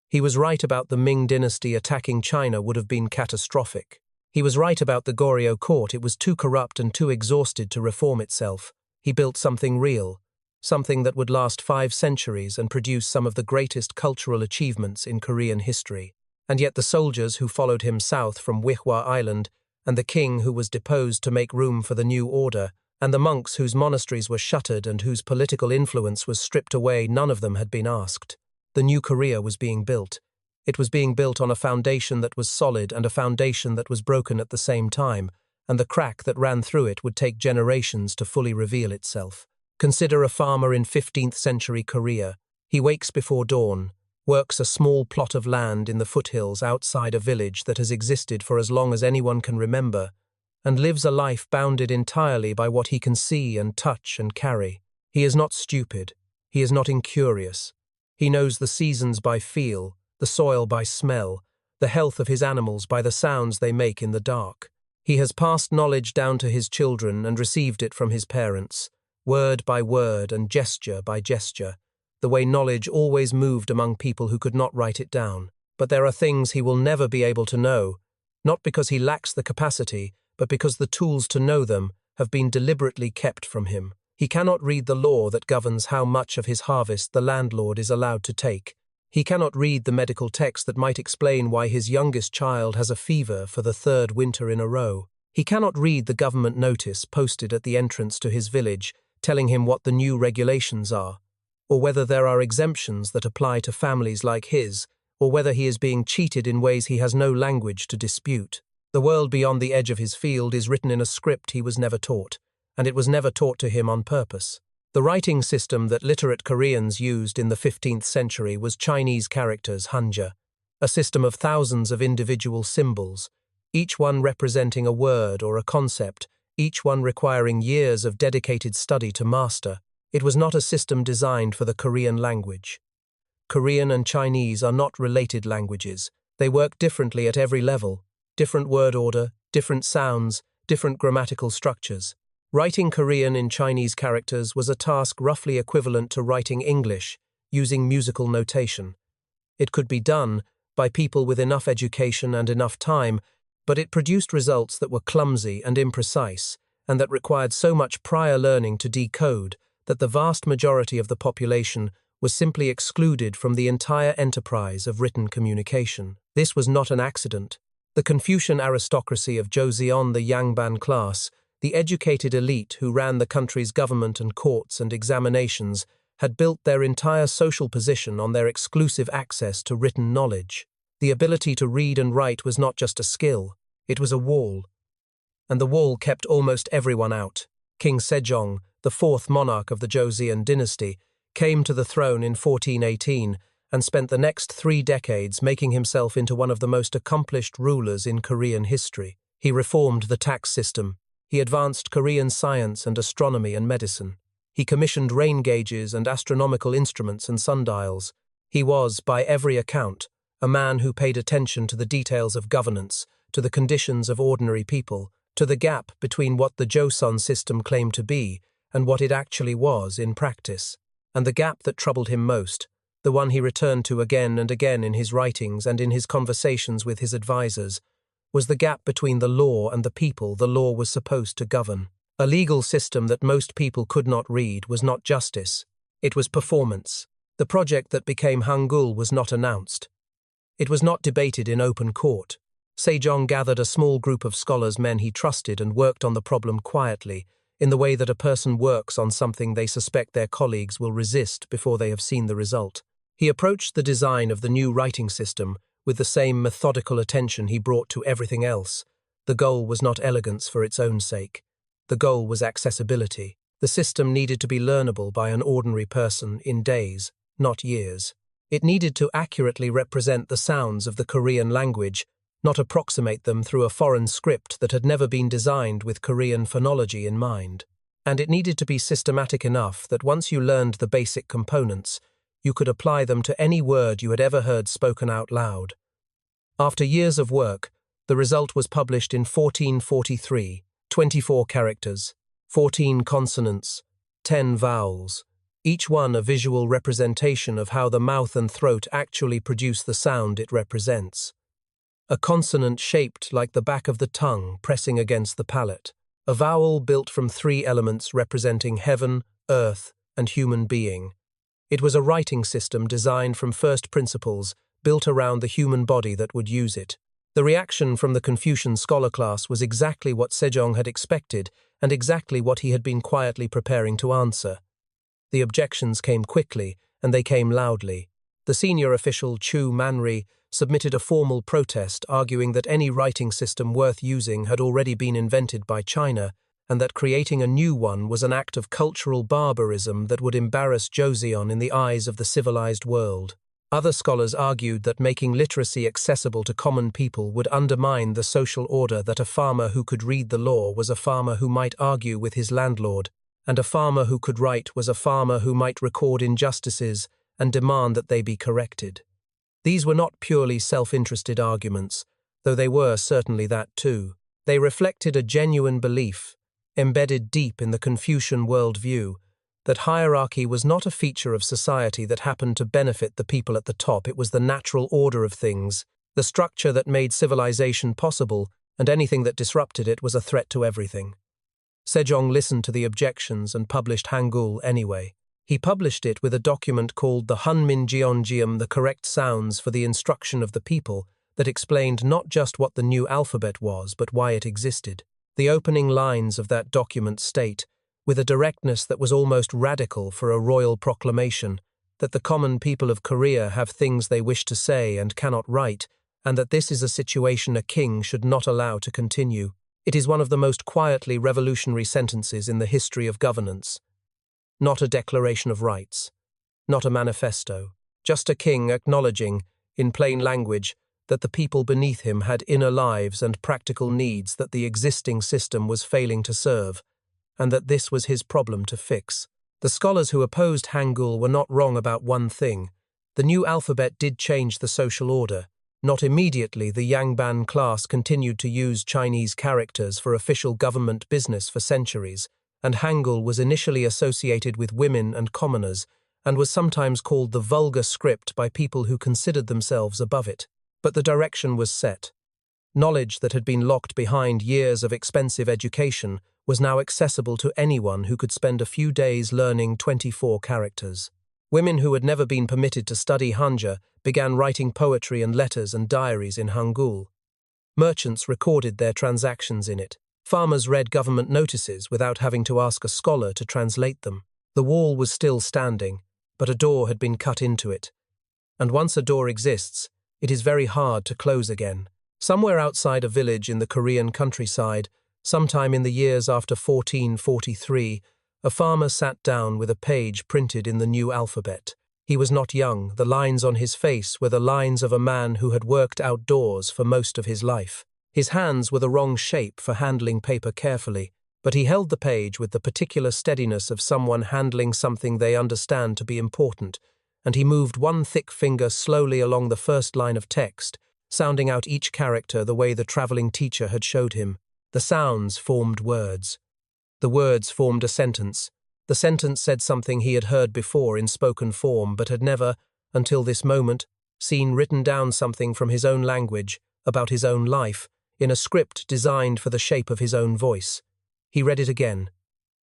He was right about the Ming dynasty attacking China would have been catastrophic. He was right about the Goguryeo court. It was too corrupt and too exhausted to reform itself. He built something real, something that would last 5 centuries and produce some of the greatest cultural achievements in Korean history. And yet the soldiers who followed him south from Wihwa Island, and the king who was deposed to make room for the new order, and the monks whose monasteries were shuttered and whose political influence was stripped away, none of them had been asked. The new Korea was being built. It was being built on a foundation that was solid and a foundation that was broken at the same time, and the crack that ran through it would take generations to fully reveal itself. Consider a farmer in 15th century Korea. He wakes before dawn, works a small plot of land in the foothills outside a village that has existed for as long as anyone can remember, and lives a life bounded entirely by what he can see and touch and carry. He is not stupid. He is not incurious. He knows the seasons by feel, the soil by smell, the health of his animals by the sounds they make in the dark. He has passed knowledge down to his children and received it from his parents, word by word and gesture by gesture, the way knowledge always moved among people who could not write it down. But there are things he will never be able to know, not because he lacks the capacity, but because the tools to know them have been deliberately kept from him. He cannot read the law that governs how much of his harvest the landlord is allowed to take. He cannot read the medical text that might explain why his youngest child has a fever for the third winter in a row. He cannot read the government notice posted at the entrance to his village telling him what the new regulations are, or whether there are exemptions that apply to families like his, or whether he is being cheated in ways he has no language to dispute. The world beyond the edge of his field is written in a script he was never taught, and it was never taught to him on purpose. The writing system that literate Koreans used in the 15th century was Chinese characters, hanja, a system of thousands of individual symbols, each one representing a word or a concept, each one requiring years of dedicated study to master. It was not a system designed for the Korean language. Korean and Chinese are not related languages. They work differently at every level, different word order, different sounds, different grammatical structures. Writing Korean in Chinese characters was a task roughly equivalent to writing English, using musical notation. It could be done by people with enough education and enough time, but it produced results that were clumsy and imprecise, and that required so much prior learning to decode that the vast majority of the population was simply excluded from the entire enterprise of written communication. This was not an accident. The Confucian aristocracy of Joseon, the Yangban class, the educated elite who ran the country's government and courts and examinations, had built their entire social position on their exclusive access to written knowledge. The ability to read and write was not just a skill, it was a wall. And the wall kept almost everyone out. King Sejong, the fourth monarch of the Joseon Dynasty, came to the throne in 1418 and spent the next 3 decades making himself into one of the most accomplished rulers in Korean history. He reformed the tax system. He advanced Korean science and astronomy and medicine. He commissioned rain gauges and astronomical instruments and sundials. He was, by every account, a man who paid attention to the details of governance, to the conditions of ordinary people, to the gap between what the Joseon system claimed to be and what it actually was in practice. And the gap that troubled him most, the one he returned to again and again in his writings and in his conversations with his advisors, was the gap between the law and the people the law was supposed to govern. A legal system that most people could not read was not justice, it was performance. The project that became Hangul was not announced. It was not debated in open court. Sejong gathered a small group of scholars, men he trusted, and worked on the problem quietly, in the way that a person works on something they suspect their colleagues will resist before they have seen the result. He approached the design of the new writing system with the same methodical attention he brought to everything else. The goal was not elegance for its own sake. The goal was accessibility. The system needed to be learnable by an ordinary person in days, not years. It needed to accurately represent the sounds of the Korean language, not approximate them through a foreign script that had never been designed with Korean phonology in mind. And it needed to be systematic enough that once you learned the basic components, you could apply them to any word you had ever heard spoken out loud. After years of work, the result was published in 1443, 24 characters, 14 consonants, 10 vowels, each one a visual representation of how the mouth and throat actually produce the sound it represents. A consonant shaped like the back of the tongue pressing against the palate. A vowel built from 3 elements representing heaven, earth, and human being. It was a writing system designed from first principles, built around the human body that would use it. The reaction from the Confucian scholar class was exactly what Sejong had expected and exactly what he had been quietly preparing to answer. The objections came quickly, and they came loudly. The senior official, Chu Manri, submitted a formal protest arguing that any writing system worth using had already been invented by China, and that creating a new one was an act of cultural barbarism that would embarrass Joseon in the eyes of the civilized world. Other scholars argued that making literacy accessible to common people would undermine the social order, that a farmer who could read the law was a farmer who might argue with his landlord, and a farmer who could write was a farmer who might record injustices and demand that they be corrected. These were not purely self-interested arguments, though they were certainly that too. They reflected a genuine belief, embedded deep in the Confucian worldview, that hierarchy was not a feature of society that happened to benefit the people at the top. It was the natural order of things, the structure that made civilization possible, and anything that disrupted it was a threat to everything. Sejong listened to the objections and published Hangul anyway. He published it with a document called the Hunminjeongeum, the correct sounds for the instruction of the people, that explained not just what the new alphabet was, but why it existed. The opening lines of that document state, with a directness that was almost radical for a royal proclamation, that the common people of Korea have things they wish to say and cannot write, and that this is a situation a king should not allow to continue. It is one of the most quietly revolutionary sentences in the history of governance. Not a declaration of rights, not a manifesto, just a king acknowledging, in plain language, that the people beneath him had inner lives and practical needs that the existing system was failing to serve, and that this was his problem to fix. The scholars who opposed Hangul were not wrong about one thing. The new alphabet did change the social order. Not immediately, the Yangban class continued to use Chinese characters for official government business for centuries, and Hangul was initially associated with women and commoners, and was sometimes called the vulgar script by people who considered themselves above it. But the direction was set. Knowledge that had been locked behind years of expensive education was now accessible to anyone who could spend a few days learning 24 characters. Women who had never been permitted to study Hanja began writing poetry and letters and diaries in Hangul. Merchants recorded their transactions in it. Farmers read government notices without having to ask a scholar to translate them. The wall was still standing, but a door had been cut into it. And once a door exists, it is very hard to close again. Somewhere outside a village in the Korean countryside, sometime in the years after 1443, a farmer sat down with a page printed in the new alphabet. He was not young. The lines on his face were the lines of a man who had worked outdoors for most of his life. His hands were the wrong shape for handling paper carefully, but he held the page with the particular steadiness of someone handling something they understand to be important, and he moved one thick finger slowly along the first line of text, sounding out each character the way the traveling teacher had showed him. The sounds formed words. The words formed a sentence. The sentence said something he had heard before in spoken form, but had never, until this moment, seen written down something from his own language, about his own life, in a script designed for the shape of his own voice. He read it again,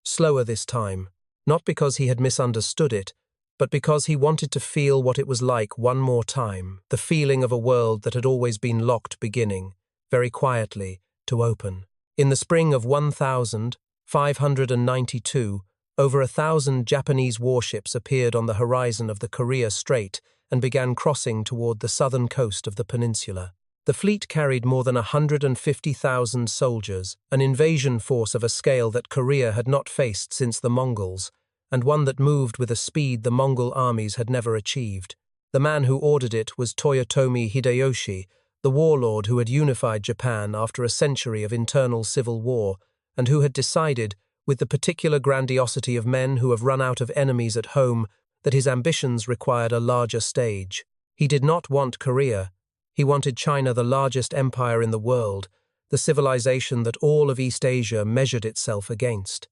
slower this time, not because he had misunderstood it, but because he wanted to feel what it was like one more time, the feeling of a world that had always been locked beginning, very quietly, to open. In the spring of 1592, over 1,000 Japanese warships appeared on the horizon of the Korea Strait and began crossing toward the southern coast of the peninsula. The fleet carried more than 150,000 soldiers, an invasion force of a scale that Korea had not faced since the Mongols, and one that moved with a speed the Mongol armies had never achieved. The man who ordered it was Toyotomi Hideyoshi, the warlord who had unified Japan after a century of internal civil war, and who had decided, with the particular grandiosity of men who have run out of enemies at home, that his ambitions required a larger stage. He did not want Korea. He wanted China, the largest empire in the world, the civilization that all of East Asia measured itself against.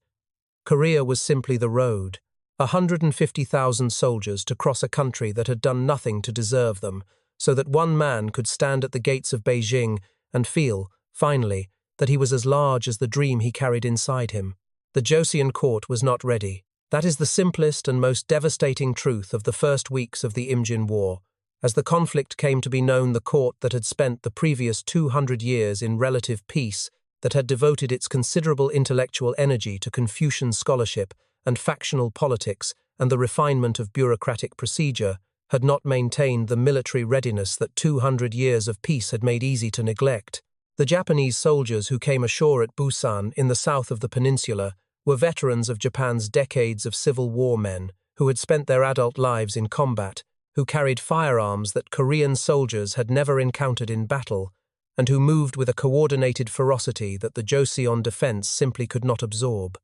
Korea was simply the road, 150,000 soldiers to cross a country that had done nothing to deserve them, so that one man could stand at the gates of Beijing and feel, finally, that he was as large as the dream he carried inside him. The Joseon court was not ready. That is the simplest and most devastating truth of the first weeks of the Imjin War. As the conflict came to be known, the court that had spent the previous 200 years in relative peace, that had devoted its considerable intellectual energy to Confucian scholarship and factional politics and the refinement of bureaucratic procedure, had not maintained the military readiness that 200 years of peace had made easy to neglect. The Japanese soldiers who came ashore at Busan in the south of the peninsula were veterans of Japan's decades of civil war men who had spent their adult lives in combat, who carried firearms that Korean soldiers had never encountered in battle, and who moved with a coordinated ferocity that the Joseon defense simply could not absorb.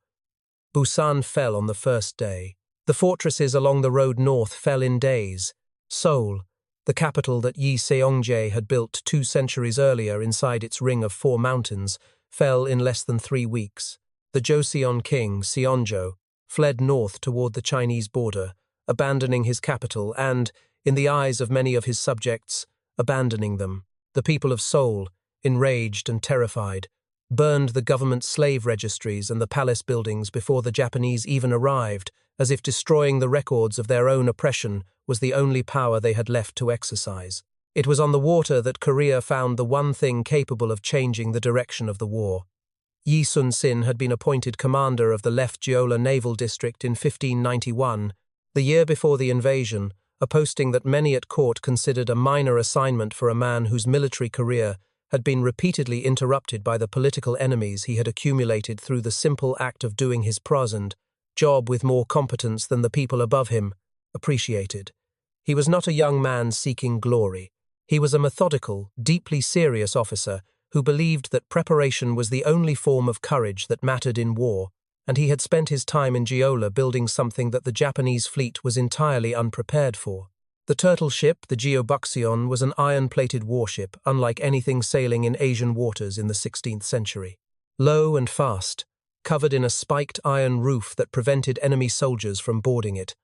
Busan fell on the first day. The fortresses along the road north fell in days. Seoul, the capital that Yi Seongjae had built 2 centuries earlier inside its ring of 4 mountains, fell in less than 3 weeks. The Joseon king, Seonjo, fled north toward the Chinese border, abandoning his capital and, in the eyes of many of his subjects, abandoning them. The people of Seoul, enraged and terrified, burned the government slave registries and the palace buildings before the Japanese even arrived, as if destroying the records of their own oppression was the only power they had left to exercise. It was on the water that Korea found the one thing capable of changing the direction of the war. Yi Sun-sin had been appointed commander of the Left Jeolla Naval District in 1591, the year before the invasion, a posting that many at court considered a minor assignment for a man whose military career had been repeatedly interrupted by the political enemies he had accumulated through the simple act of doing his present job with more competence than the people above him appreciated. He was not a young man seeking glory. He was a methodical, deeply serious officer who believed that preparation was the only form of courage that mattered in war, and he had spent his time in Jeolla building something that the Japanese fleet was entirely unprepared for. The turtle ship, the Goguryeo, was an iron-plated warship, unlike anything sailing in Asian waters in the 16th century. Low and fast, covered in a spiked iron roof that prevented enemy soldiers from boarding it,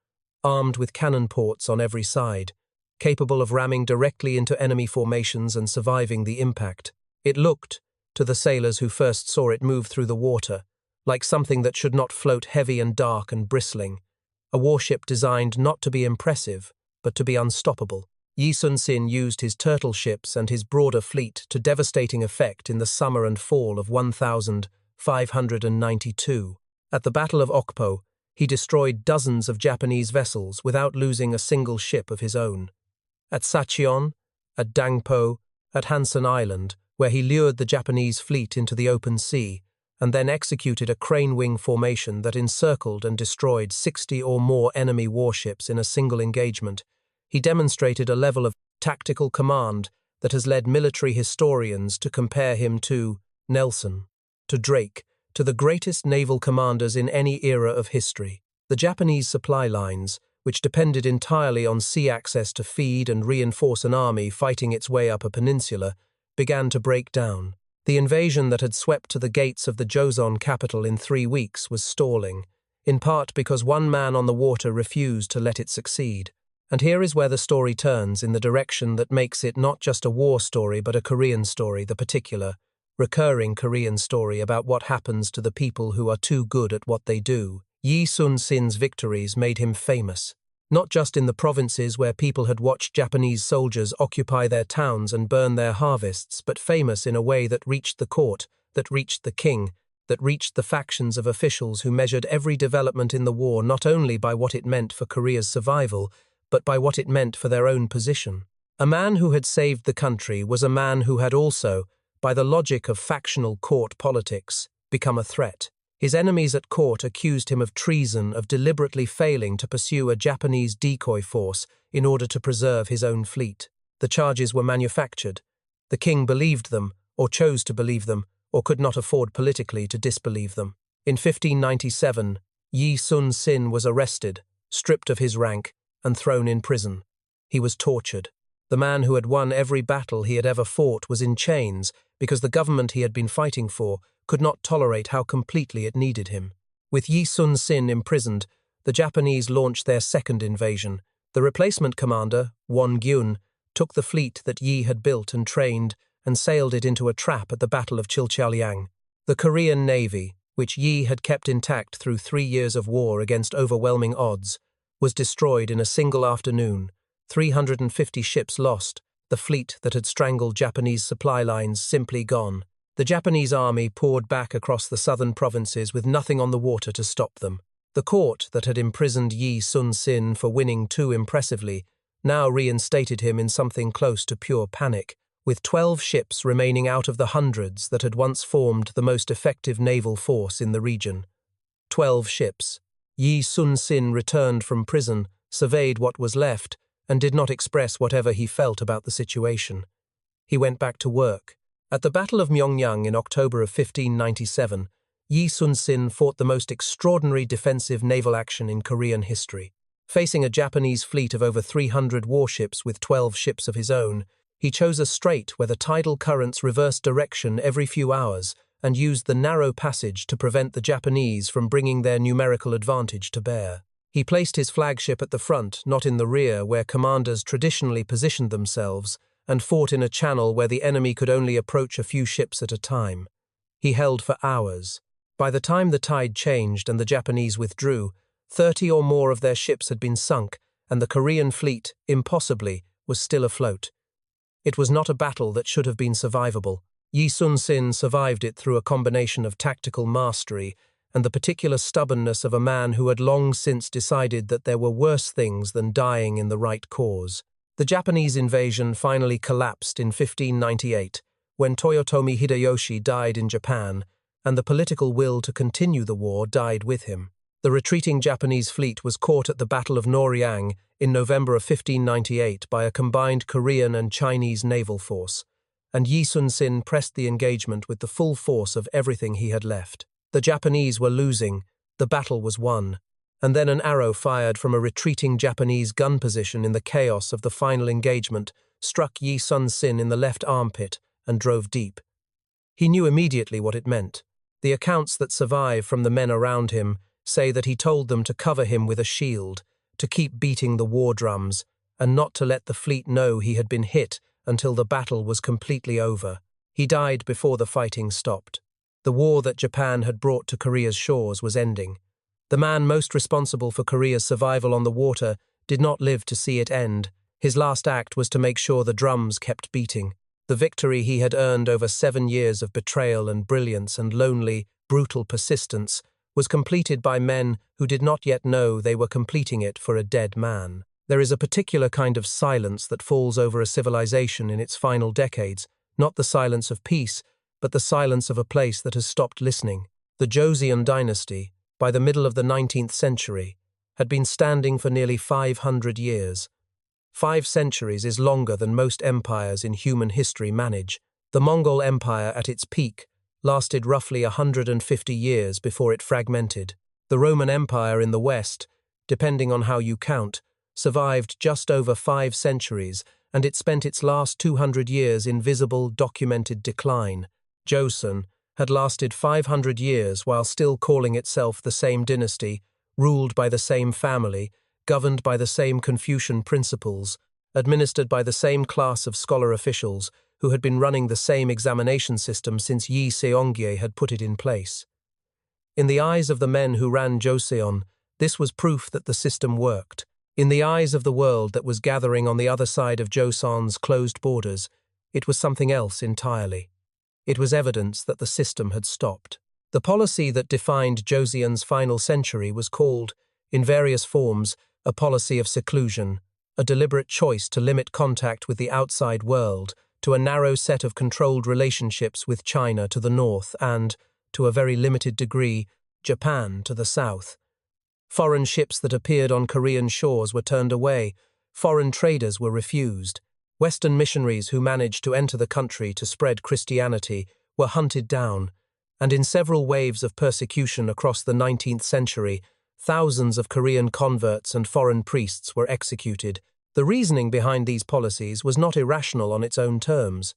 armed with cannon ports on every side, capable of ramming directly into enemy formations and surviving the impact. It looked, to the sailors who first saw it move through the water, like something that should not float heavy and dark and bristling, a warship designed not to be impressive, but to be unstoppable. Yi Sun-sin used his turtle ships and his broader fleet to devastating effect in the summer and fall of 1592. At the Battle of Okpo, he destroyed dozens of Japanese vessels without losing a single ship of his own. At Sacheon, at Dangpo, at Hansen Island, where he lured the Japanese fleet into the open sea, and then executed a crane-wing formation that encircled and destroyed 60 or more enemy warships in a single engagement, he demonstrated a level of tactical command that has led military historians to compare him to Nelson, to Drake, to the greatest naval commanders in any era of history. The Japanese supply lines, which depended entirely on sea access to feed and reinforce an army fighting its way up a peninsula, began to break down. The invasion that had swept to the gates of the Joseon capital in 3 weeks was stalling, in part because one man on the water refused to let it succeed. And here is where the story turns in the direction that makes it not just a war story but a Korean story, the particular, recurring Korean story about what happens to the people who are too good at what they do. Yi Sun-sin's victories made him famous, not just in the provinces where people had watched Japanese soldiers occupy their towns and burn their harvests, but famous in a way that reached the court, that reached the king, that reached the factions of officials who measured every development in the war not only by what it meant for Korea's survival, but by what it meant for their own position. A man who had saved the country was a man who had also, by the logic of factional court politics, become a threat. His enemies at court accused him of treason, of deliberately failing to pursue a Japanese decoy force in order to preserve his own fleet. The charges were manufactured. The king believed them, or chose to believe them, or could not afford politically to disbelieve them. In 1597, Yi Sun-sin was arrested, stripped of his rank, and thrown in prison. He was tortured. The man who had won every battle he had ever fought was in chains because the government he had been fighting for could not tolerate how completely it needed him. With Yi Sun-sin imprisoned, the Japanese launched their second invasion. The replacement commander, Won-gyun, took the fleet that Yi had built and trained and sailed it into a trap at the Battle of Chilchaliang. The Korean Navy, which Yi had kept intact through 3 years of war against overwhelming odds, was destroyed in a single afternoon, 350 ships lost, the fleet that had strangled Japanese supply lines simply gone. The Japanese army poured back across the southern provinces with nothing on the water to stop them. The court that had imprisoned Yi Sun-sin for winning too impressively now reinstated him in something close to pure panic, with 12 ships remaining out of the hundreds that had once formed the most effective naval force in the region. 12 ships. Yi Sun-sin returned from prison, surveyed what was left, and did not express whatever he felt about the situation. He went back to work. At the Battle of Myeongyang in October of 1597, Yi Sun-sin fought the most extraordinary defensive naval action in Korean history. Facing a Japanese fleet of over 300 warships with 12 ships of his own, he chose a strait where the tidal currents reversed direction every few hours and used the narrow passage to prevent the Japanese from bringing their numerical advantage to bear. He placed his flagship at the front, not in the rear, where commanders traditionally positioned themselves, and fought in a channel where the enemy could only approach a few ships at a time. He held for hours. By the time the tide changed and the Japanese withdrew, 30 or more of their ships had been sunk, and the Korean fleet, impossibly, was still afloat. It was not a battle that should have been survivable. Yi Sun-sin survived it through a combination of tactical mastery and the particular stubbornness of a man who had long since decided that there were worse things than dying in the right cause. The Japanese invasion finally collapsed in 1598, when Toyotomi Hideyoshi died in Japan, and the political will to continue the war died with him. The retreating Japanese fleet was caught at the Battle of Noryang in November of 1598 by a combined Korean and Chinese naval force, and Yi Sun-sin pressed the engagement with the full force of everything he had left. The Japanese were losing, the battle was won, and then an arrow fired from a retreating Japanese gun position in the chaos of the final engagement struck Yi Sun-sin in the left armpit and drove deep. He knew immediately what it meant. The accounts that survive from the men around him say that he told them to cover him with a shield, to keep beating the war drums, and not to let the fleet know he had been hit until the battle was completely over. He died before the fighting stopped. The war that Japan had brought to Korea's shores was ending. The man most responsible for Korea's survival on the water did not live to see it end. His last act was to make sure the drums kept beating. The victory he had earned over 7 years of betrayal and brilliance and lonely, brutal persistence was completed by men who did not yet know they were completing it for a dead man. There is a particular kind of silence that falls over a civilization in its final decades, not the silence of peace, but the silence of a place that has stopped listening. The Joseon Dynasty, by the middle of the 19th century, had been standing for nearly 500 years. 5 centuries is longer than most empires in human history manage. The Mongol Empire at its peak lasted roughly 150 years before it fragmented. The Roman Empire in the West, depending on how you count, survived just over 5 centuries, and it spent its last 200 years in visible, documented decline. Joseon had lasted 500 years while still calling itself the same dynasty, ruled by the same family, governed by the same Confucian principles, administered by the same class of scholar officials who had been running the same examination system since Yi Seongye had put it in place. In the eyes of the men who ran Joseon, this was proof that the system worked. In the eyes of the world that was gathering on the other side of Joseon's closed borders, it was something else entirely. It was evidence that the system had stopped. The policy that defined Joseon's final century was called, in various forms, a policy of seclusion, a deliberate choice to limit contact with the outside world to a narrow set of controlled relationships with China to the north and, to a very limited degree, Japan to the south. Foreign ships that appeared on Korean shores were turned away, foreign traders were refused, Western missionaries who managed to enter the country to spread Christianity were hunted down, and in several waves of persecution across the 19th century, thousands of Korean converts and foreign priests were executed. The reasoning behind these policies was not irrational on its own terms.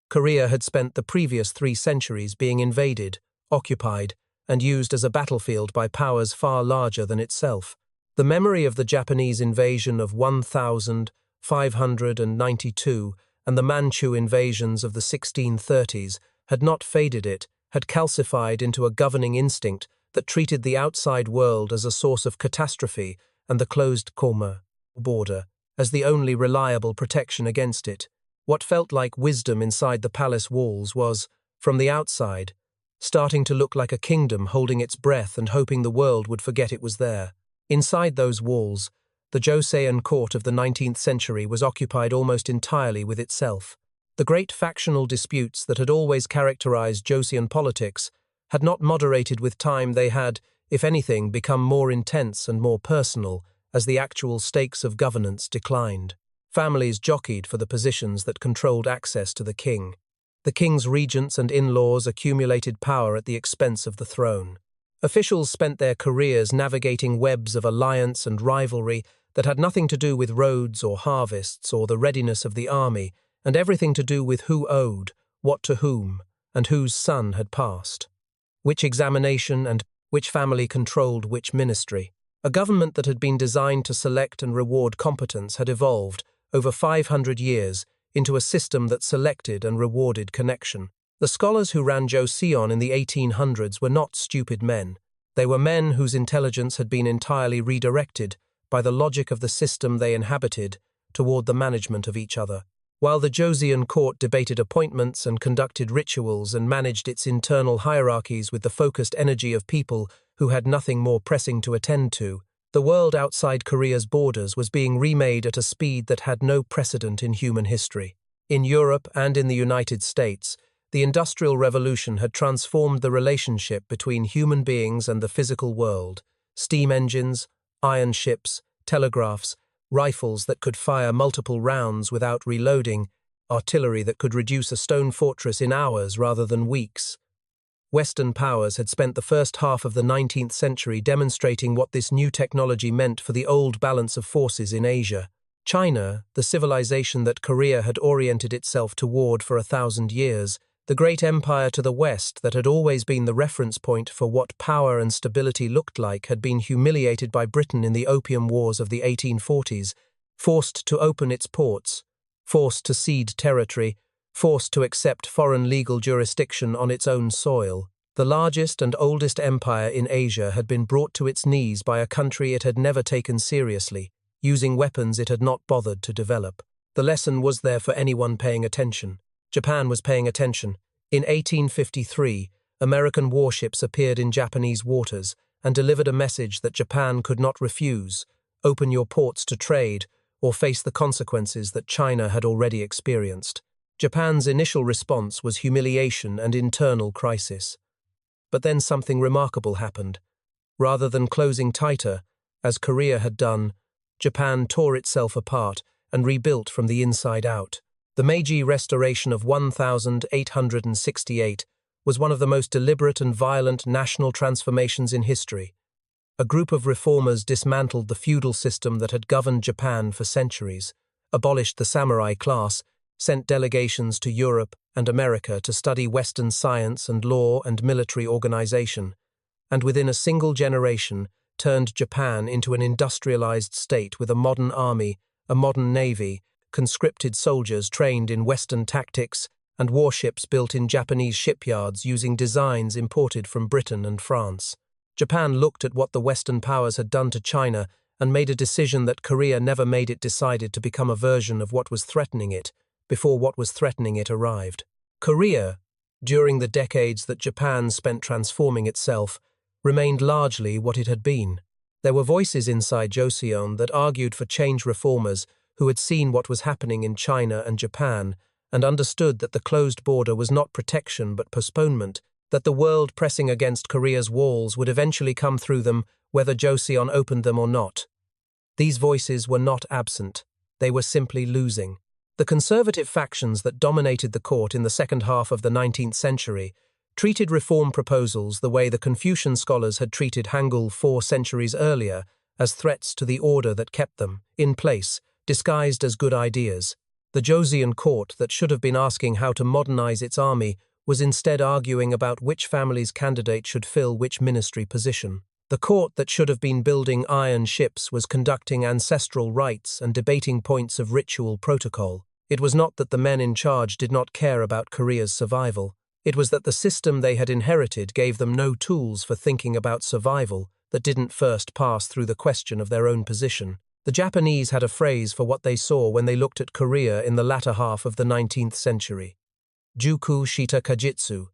Korea had spent the previous 3 centuries being invaded, occupied, and used as a battlefield by powers far larger than itself. The memory of the Japanese invasion of 1592 and the Manchu invasions of the 1630s had not faded it, had calcified into a governing instinct that treated the outside world as a source of catastrophe and the closed border as the only reliable protection against it. What felt like wisdom inside the palace walls was, from the outside, starting to look like a kingdom holding its breath and hoping the world would forget it was there. Inside those walls, the Joseon court of the 19th century was occupied almost entirely with itself. The great factional disputes that had always characterized Joseon politics had not moderated with time. They had, if anything, become more intense and more personal as the actual stakes of governance declined. Families jockeyed for the positions that controlled access to the king. The king's regents and in-laws accumulated power at the expense of the throne. Officials spent their careers navigating webs of alliance and rivalry that had nothing to do with roads or harvests or the readiness of the army, and everything to do with who owed, what to whom, and whose son had passed. Which examination and which family controlled which ministry. A government that had been designed to select and reward competence had evolved, over 500 years, into a system that selected and rewarded connection. The scholars who ran Joseon in the 1800s were not stupid men. They were men whose intelligence had been entirely redirected by the logic of the system they inhabited toward the management of each other. While the Joseon court debated appointments and conducted rituals and managed its internal hierarchies with the focused energy of people who had nothing more pressing to attend to, the world outside Korea's borders was being remade at a speed that had no precedent in human history. In Europe and in the United States, the Industrial Revolution had transformed the relationship between human beings and the physical world. Steam engines, iron ships, telegraphs, rifles that could fire multiple rounds without reloading, artillery that could reduce a stone fortress in hours rather than weeks. Western powers had spent the first half of the 19th century demonstrating what this new technology meant for the old balance of forces in Asia. China, the civilization that Korea had oriented itself toward for 1,000 years, the great empire to the west that had always been the reference point for what power and stability looked like, had been humiliated by Britain in the Opium Wars of the 1840s, forced to open its ports, forced to cede territory, forced to accept foreign legal jurisdiction on its own soil. The largest and oldest empire in Asia had been brought to its knees by a country it had never taken seriously, using weapons it had not bothered to develop. The lesson was there for anyone paying attention. Japan was paying attention. In 1853, American warships appeared in Japanese waters and delivered a message that Japan could not refuse, open your ports to trade, or face the consequences that China had already experienced. Japan's initial response was humiliation and internal crisis. But then something remarkable happened. Rather than closing tighter, as Korea had done, Japan tore itself apart and rebuilt from the inside out. The Meiji Restoration of 1868 was one of the most deliberate and violent national transformations in history. A group of reformers dismantled the feudal system that had governed Japan for centuries, abolished the samurai class, sent delegations to Europe and America to study Western science and law and military organization, and within a single generation turned Japan into an industrialized state with a modern army, a modern navy, conscripted soldiers trained in Western tactics, and warships built in Japanese shipyards using designs imported from Britain and France. Japan looked at what the Western powers had done to China and made a decision that Korea never made. It decided to become a version of what was threatening it, before what was threatening it arrived. Korea, during the decades that Japan spent transforming itself, remained largely what it had been. There were voices inside Joseon that argued for change reformers who had seen what was happening in China and Japan and understood that the closed border was not protection but postponement, that the world pressing against Korea's walls would eventually come through them whether Joseon opened them or not. These voices were not absent. They were simply losing. The conservative factions that dominated the court in the second half of the 19th century treated reform proposals the way the Confucian scholars had treated Hangul 4 centuries earlier, as threats to the order that kept them in place, disguised as good ideas. The Joseon court that should have been asking how to modernize its army was instead arguing about which family's candidate should fill which ministry position. The court that should have been building iron ships was conducting ancestral rites and debating points of ritual protocol. It was not that the men in charge did not care about Korea's survival. It was that the system they had inherited gave them no tools for thinking about survival that didn't first pass through the question of their own position. The Japanese had a phrase for what they saw when they looked at Korea in the latter half of the 19th century. Juku shita kajitsu,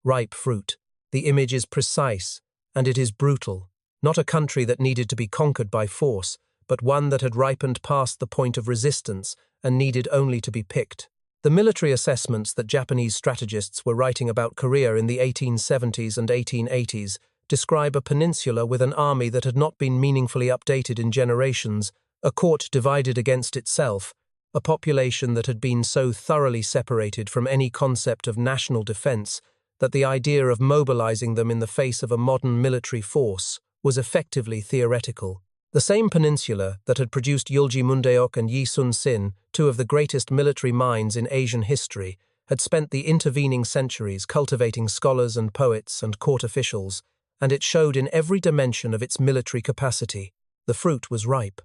ripe fruit. The image is precise, and it is brutal. Not a country that needed to be conquered by force, but one that had ripened past the point of resistance and needed only to be picked. The military assessments that Japanese strategists were writing about Korea in the 1870s and 1880s describe a peninsula with an army that had not been meaningfully updated in generations, a court divided against itself, a population that had been so thoroughly separated from any concept of national defense that the idea of mobilizing them in the face of a modern military force was effectively theoretical. The same peninsula that had produced Yulji Mundeok and Yi Sun-sin, two of the greatest military minds in Asian history, had spent the intervening centuries cultivating scholars and poets and court officials, and it showed in every dimension of its military capacity. The fruit was ripe.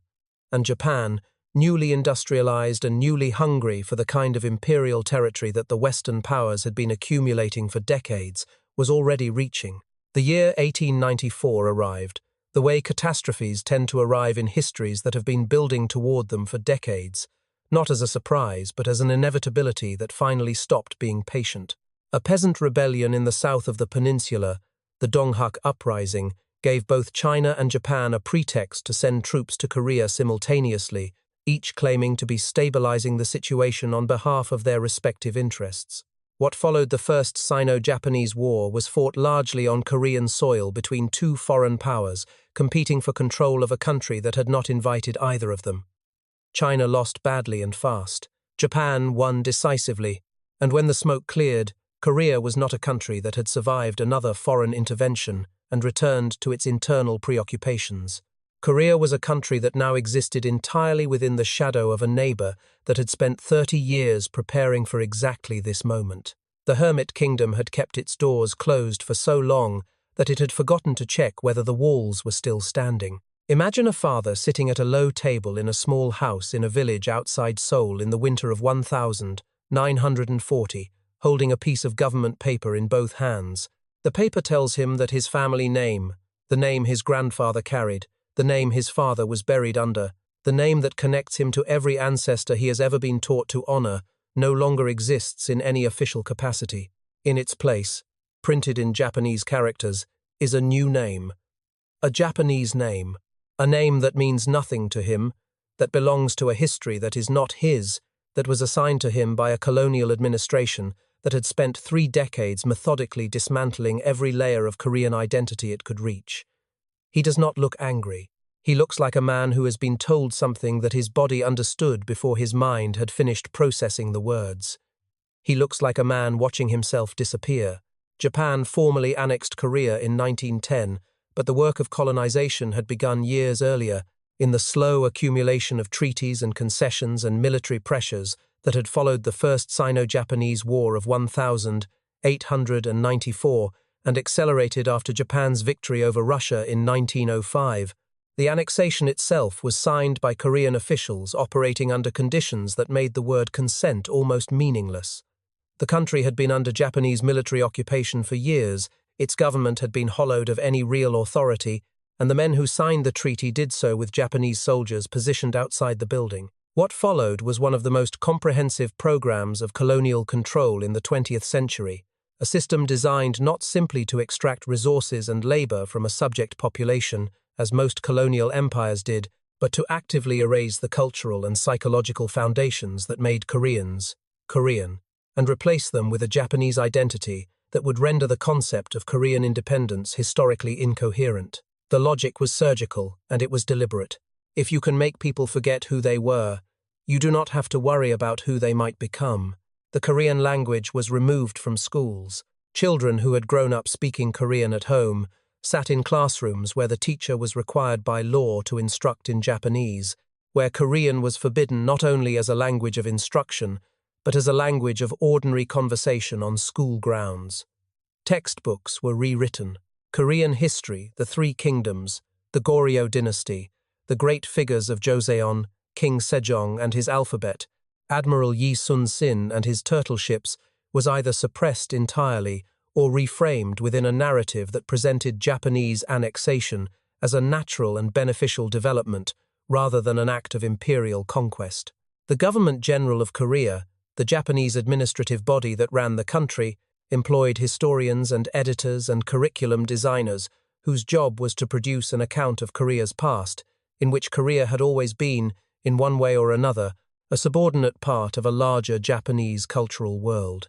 And Japan, newly industrialized and newly hungry for the kind of imperial territory that the Western powers had been accumulating for decades, was already reaching. The year 1894 arrived, the way catastrophes tend to arrive in histories that have been building toward them for decades, not as a surprise but as an inevitability that finally stopped being patient. A peasant rebellion in the south of the peninsula, the Donghak Uprising, gave both China and Japan a pretext to send troops to Korea simultaneously, each claiming to be stabilizing the situation on behalf of their respective interests. What followed the First Sino-Japanese War was fought largely on Korean soil between two foreign powers, competing for control of a country that had not invited either of them. China lost badly and fast. Japan won decisively, and when the smoke cleared, Korea was not a country that had survived another foreign intervention and returned to its internal preoccupations. Korea was a country that now existed entirely within the shadow of a neighbor that had spent 30 years preparing for exactly this moment. The Hermit Kingdom had kept its doors closed for so long that it had forgotten to check whether the walls were still standing. Imagine a father sitting at a low table in a small house in a village outside Seoul in the winter of 1940, holding a piece of government paper in both hands. The paper tells him that his family name, the name his grandfather carried, the name his father was buried under, the name that connects him to every ancestor he has ever been taught to honor, no longer exists in any official capacity. In its place, printed in Japanese characters, is a new name. A Japanese name. A name that means nothing to him, that belongs to a history that is not his, that was assigned to him by a colonial administration that had spent 3 decades methodically dismantling every layer of Korean identity it could reach. He does not look angry. He looks like a man who has been told something that his body understood before his mind had finished processing the words. He looks like a man watching himself disappear. Japan formally annexed Korea in 1910, but the work of colonization had begun years earlier, in the slow accumulation of treaties and concessions and military pressures that had followed the First Sino-Japanese War of 1894 and accelerated after Japan's victory over Russia in 1905. The annexation itself was signed by Korean officials operating under conditions that made the word consent almost meaningless. The country had been under Japanese military occupation for years, its government had been hollowed of any real authority, and the men who signed the treaty did so with Japanese soldiers positioned outside the building. What followed was one of the most comprehensive programs of colonial control in the 20th century, a system designed not simply to extract resources and labor from a subject population, as most colonial empires did, but to actively erase the cultural and psychological foundations that made Koreans Korean, and replace them with a Japanese identity that would render the concept of Korean independence historically incoherent. The logic was surgical, and it was deliberate. If you can make people forget who they were, you do not have to worry about who they might become. The Korean language was removed from schools. Children who had grown up speaking Korean at home sat in classrooms where the teacher was required by law to instruct in Japanese, where Korean was forbidden not only as a language of instruction, but as a language of ordinary conversation on school grounds. Textbooks were rewritten. Korean history, the Three Kingdoms, the Goguryeo Dynasty, the great figures of Joseon, King Sejong and his alphabet, Admiral Yi Sun-sin and his turtle ships, was either suppressed entirely or reframed within a narrative that presented Japanese annexation as a natural and beneficial development rather than an act of imperial conquest. The Government General of Korea, the Japanese administrative body that ran the country, employed historians and editors and curriculum designers whose job was to produce an account of Korea's past, in which Korea had always been, in one way or another, a subordinate part of a larger Japanese cultural world.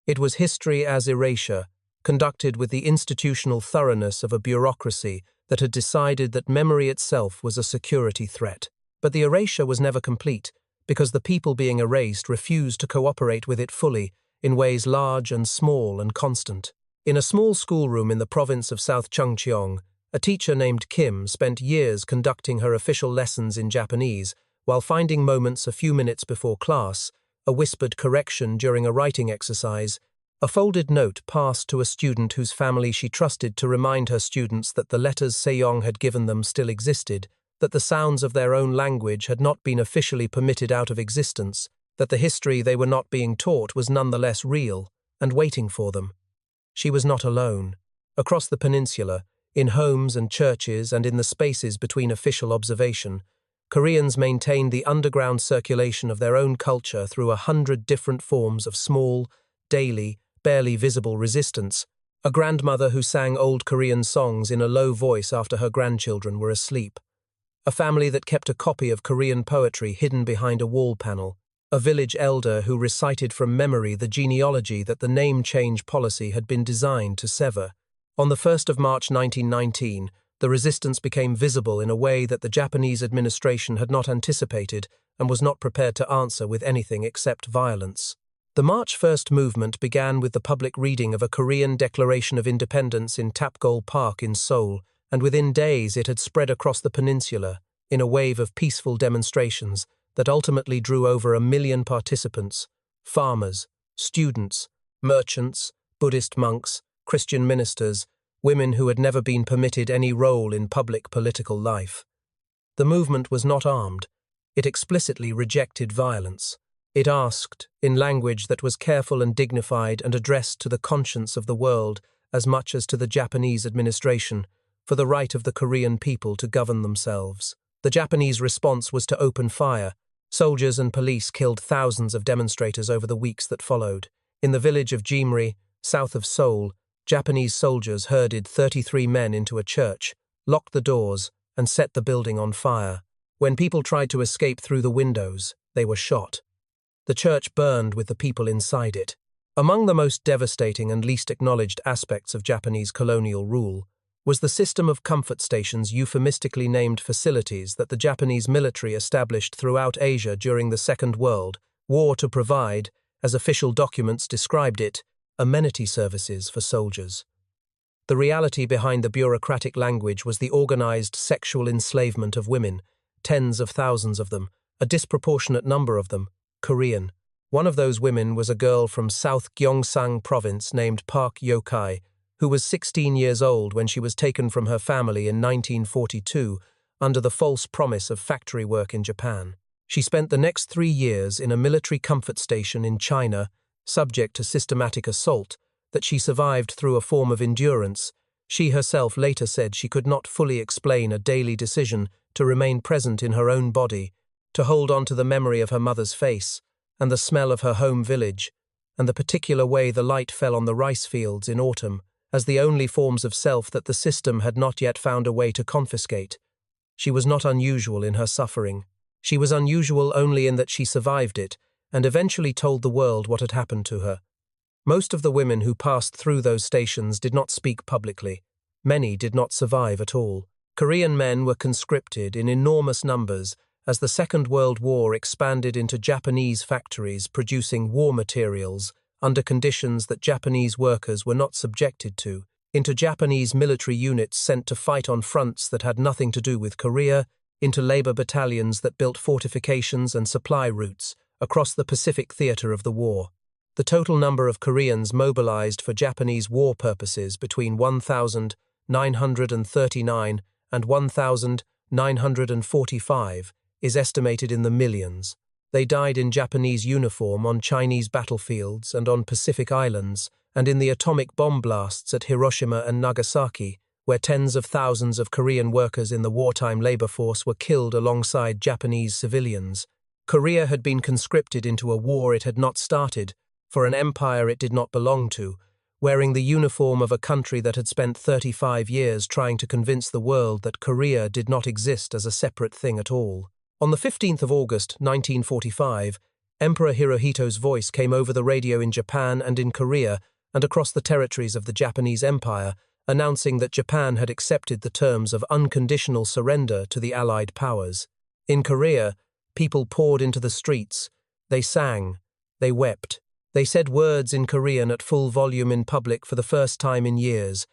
It was history as erasure, conducted with the institutional thoroughness of a bureaucracy that had decided that memory itself was a security threat. But the erasure was never complete, because the people being erased refused to cooperate with it fully, in ways large and small and constant. In a small schoolroom in the province of South Chungcheong, a teacher named Kim spent years conducting her official lessons in Japanese, while finding moments a few minutes before class, a whispered correction during a writing exercise, a folded note passed to a student whose family she trusted to remind her students that the letters Sejong had given them still existed, that the sounds of their own language had not been officially permitted out of existence, that the history they were not being taught was nonetheless real and waiting for them. She was not alone. Across the peninsula, in homes and churches and in the spaces between official observation, Koreans maintained the underground circulation of their own culture through 100 different forms of small, daily, barely visible resistance. A grandmother who sang old Korean songs in a low voice after her grandchildren were asleep. A family that kept a copy of Korean poetry hidden behind a wall panel. A village elder who recited from memory the genealogy that the name change policy had been designed to sever. On the 1st of March 1919, the resistance became visible in a way that the Japanese administration had not anticipated and was not prepared to answer with anything except violence. The March 1st movement began with the public reading of a Korean Declaration of Independence in Tapgol Park in Seoul, and within days it had spread across the peninsula in a wave of peaceful demonstrations that ultimately drew over 1 million participants: farmers, students, merchants, Buddhist monks, Christian ministers, women who had never been permitted any role in public political life. The movement was not armed. It explicitly rejected violence. It asked, in language that was careful and dignified and addressed to the conscience of the world as much as to the Japanese administration, for the right of the Korean people to govern themselves. The Japanese response was to open fire. Soldiers and police killed thousands of demonstrators over the weeks that followed. In the village of Jimri, south of Seoul, Japanese soldiers herded 33 men into a church, locked the doors, and set the building on fire. When people tried to escape through the windows, they were shot. The church burned with the people inside it. Among the most devastating and least acknowledged aspects of Japanese colonial rule was the system of comfort stations, euphemistically named facilities, that the Japanese military established throughout Asia during the Second World War to provide, as official documents described it, amenity services for soldiers. The reality behind the bureaucratic language was the organized sexual enslavement of women, tens of thousands of them, a disproportionate number of them, Korean. One of those women was a girl from South Gyeongsang province named Park Yo-kai, who was 16 years old when she was taken from her family in 1942 under the false promise of factory work in Japan. She spent the next 3 years in a military comfort station in China, subject to systematic assault, that she survived through a form of endurance. She herself later said she could not fully explain a daily decision to remain present in her own body, to hold on to the memory of her mother's face, and the smell of her home village, and the particular way the light fell on the rice fields in autumn, as the only forms of self that the system had not yet found a way to confiscate. She was not unusual in her suffering. She was unusual only in that she survived it, and eventually told the world what had happened to her. Most of the women who passed through those stations did not speak publicly. Many did not survive at all. Korean men were conscripted in enormous numbers as the Second World War expanded into Japanese factories producing war materials under conditions that Japanese workers were not subjected to, into Japanese military units sent to fight on fronts that had nothing to do with Korea, into labor battalions that built fortifications and supply routes across the Pacific theater of the war. The total number of Koreans mobilized for Japanese war purposes between 1,939 and 1,945 is estimated in the millions. They died in Japanese uniform on Chinese battlefields and on Pacific islands, and in the atomic bomb blasts at Hiroshima and Nagasaki, where tens of thousands of Korean workers in the wartime labor force were killed alongside Japanese civilians. Korea had been conscripted into a war it had not started, for an empire it did not belong to, wearing the uniform of a country that had spent 35 years trying to convince the world that Korea did not exist as a separate thing at all. On the 15th of August, 1945, Emperor Hirohito's voice came over the radio in Japan and in Korea and across the territories of the Japanese Empire, announcing that Japan had accepted the terms of unconditional surrender to the Allied powers. In Korea, people poured into the streets. They sang. They wept. They said words in Korean at full volume in public for the first time in years,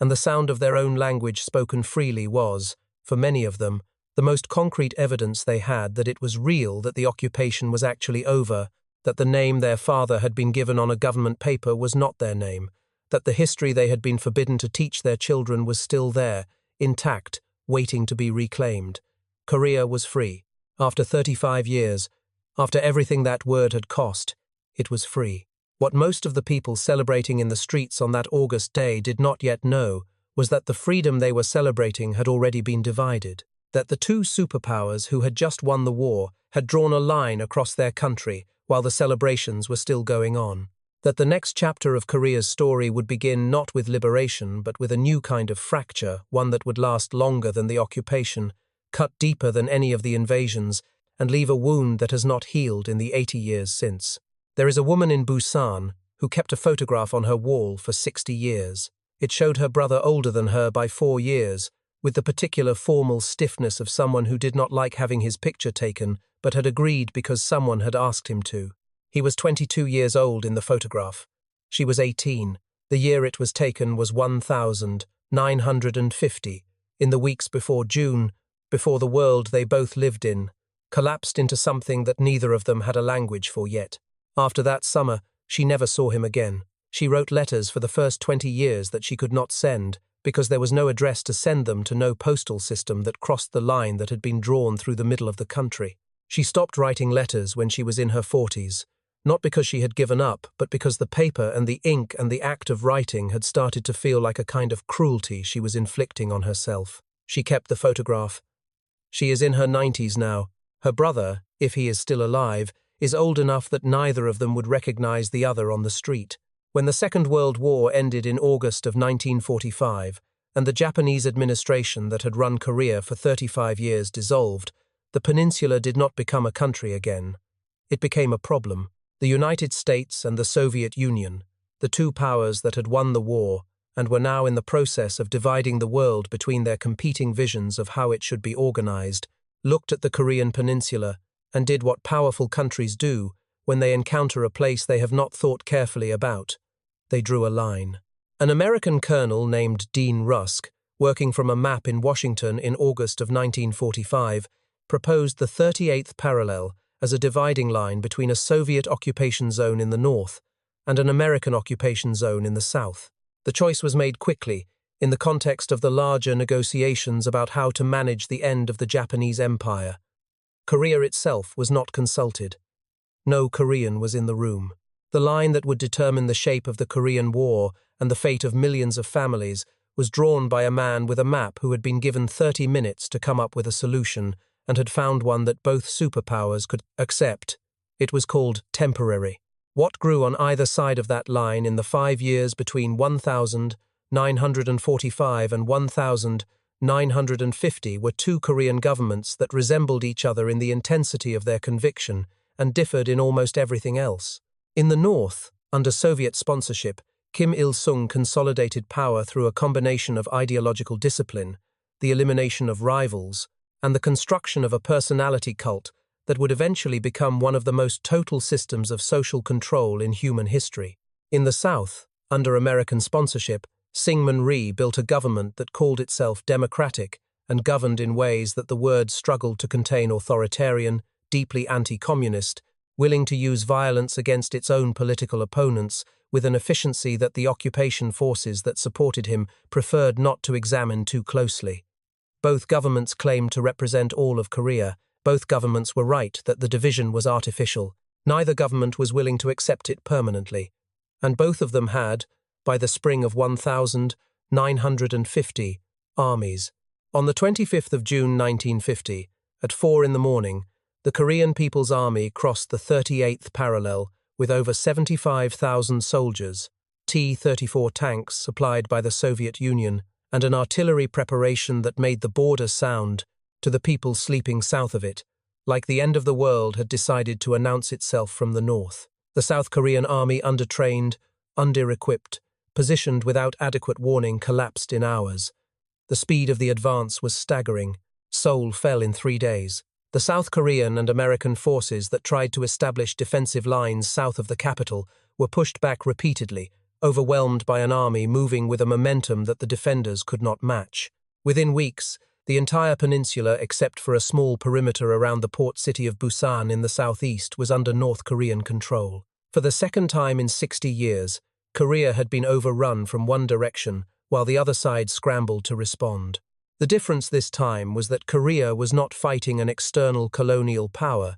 and the sound of their own language spoken freely was, for many of them, the most concrete evidence they had that it was real, that the occupation was actually over, that the name their father had been given on a government paper was not their name, that the history they had been forbidden to teach their children was still there, intact, waiting to be reclaimed. Korea was free. After 35 years, after everything that word had cost, it was free. What most of the people celebrating in the streets on that August day did not yet know was that the freedom they were celebrating had already been divided, that the two superpowers who had just won the war had drawn a line across their country while the celebrations were still going on, that the next chapter of Korea's story would begin not with liberation but with a new kind of fracture, one that would last longer than the occupation, cut deeper than any of the invasions, and leave a wound that has not healed in the 80 years since. There is a woman in Busan who kept a photograph on her wall for 60 years. It showed her brother older than her by 4 years, with the particular formal stiffness of someone who did not like having his picture taken, but had agreed because someone had asked him to. He was 22 years old in the photograph. She was 18. The year it was taken was 1950, in the weeks before June, before the world they both lived in collapsed into something that neither of them had a language for yet. After that summer, she never saw him again. She wrote letters for the first 20 years that she could not send, because there was no address to send them to, no postal system that crossed the line that had been drawn through the middle of the country. She stopped writing letters when she was in her 40s, not because she had given up, but because the paper and the ink and the act of writing had started to feel like a kind of cruelty she was inflicting on herself. She kept the photograph. She is in her 90s now. Her brother, if he is still alive, is old enough that neither of them would recognize the other on the street. When the Second World War ended in August of 1945, and the Japanese administration that had run Korea for 35 years dissolved, the peninsula did not become a country again. It became a problem. The United States and the Soviet Union, the two powers that had won the war and were now in the process of dividing the world between their competing visions of how it should be organized, looked at the Korean Peninsula and did what powerful countries do when they encounter a place they have not thought carefully about. They drew a line. An American colonel named Dean Rusk, working from a map in Washington in August of 1945, proposed the 38th parallel as a dividing line between a Soviet occupation zone in the north and an American occupation zone in the south. The choice was made quickly, in the context of the larger negotiations about how to manage the end of the Japanese Empire. Korea itself was not consulted. No Korean was in the room. The line that would determine the shape of the Korean War and the fate of millions of families was drawn by a man with a map who had been given 30 minutes to come up with a solution and had found one that both superpowers could accept. It was called temporary. What grew on either side of that line in the 5 years between 1945 and 1950 were two Korean governments that resembled each other in the intensity of their conviction and differed in almost everything else. In the north, under Soviet sponsorship, Kim Il-sung consolidated power through a combination of ideological discipline, the elimination of rivals, and the construction of a personality cult that would eventually become one of the most total systems of social control in human history. In the South, under American sponsorship, Syngman Rhee built a government that called itself democratic and governed in ways that the word struggled to contain: authoritarian, deeply anti-communist, willing to use violence against its own political opponents with an efficiency that the occupation forces that supported him preferred not to examine too closely. Both governments claimed to represent all of Korea. Both governments were right that the division was artificial. Neither government was willing to accept it permanently. And both of them had, by the spring of 1950, armies. On the 25th of June 1950, at 4 in the morning, the Korean People's Army crossed the 38th parallel with over 75,000 soldiers, T-34 tanks supplied by the Soviet Union, and an artillery preparation that made the border sound, to the people sleeping south of it, like the end of the world had decided to announce itself from the north. The South Korean army, undertrained, under-equipped, positioned without adequate warning, collapsed in hours. The speed of the advance was staggering. Seoul fell in 3 days. The South Korean and American forces that tried to establish defensive lines south of the capital were pushed back repeatedly, overwhelmed by an army moving with a momentum that the defenders could not match. Within weeks, the entire peninsula, except for a small perimeter around the port city of Busan in the southeast, was under North Korean control. For the second time in 60 years, Korea had been overrun from one direction, while the other side scrambled to respond. The difference this time was that Korea was not fighting an external colonial power,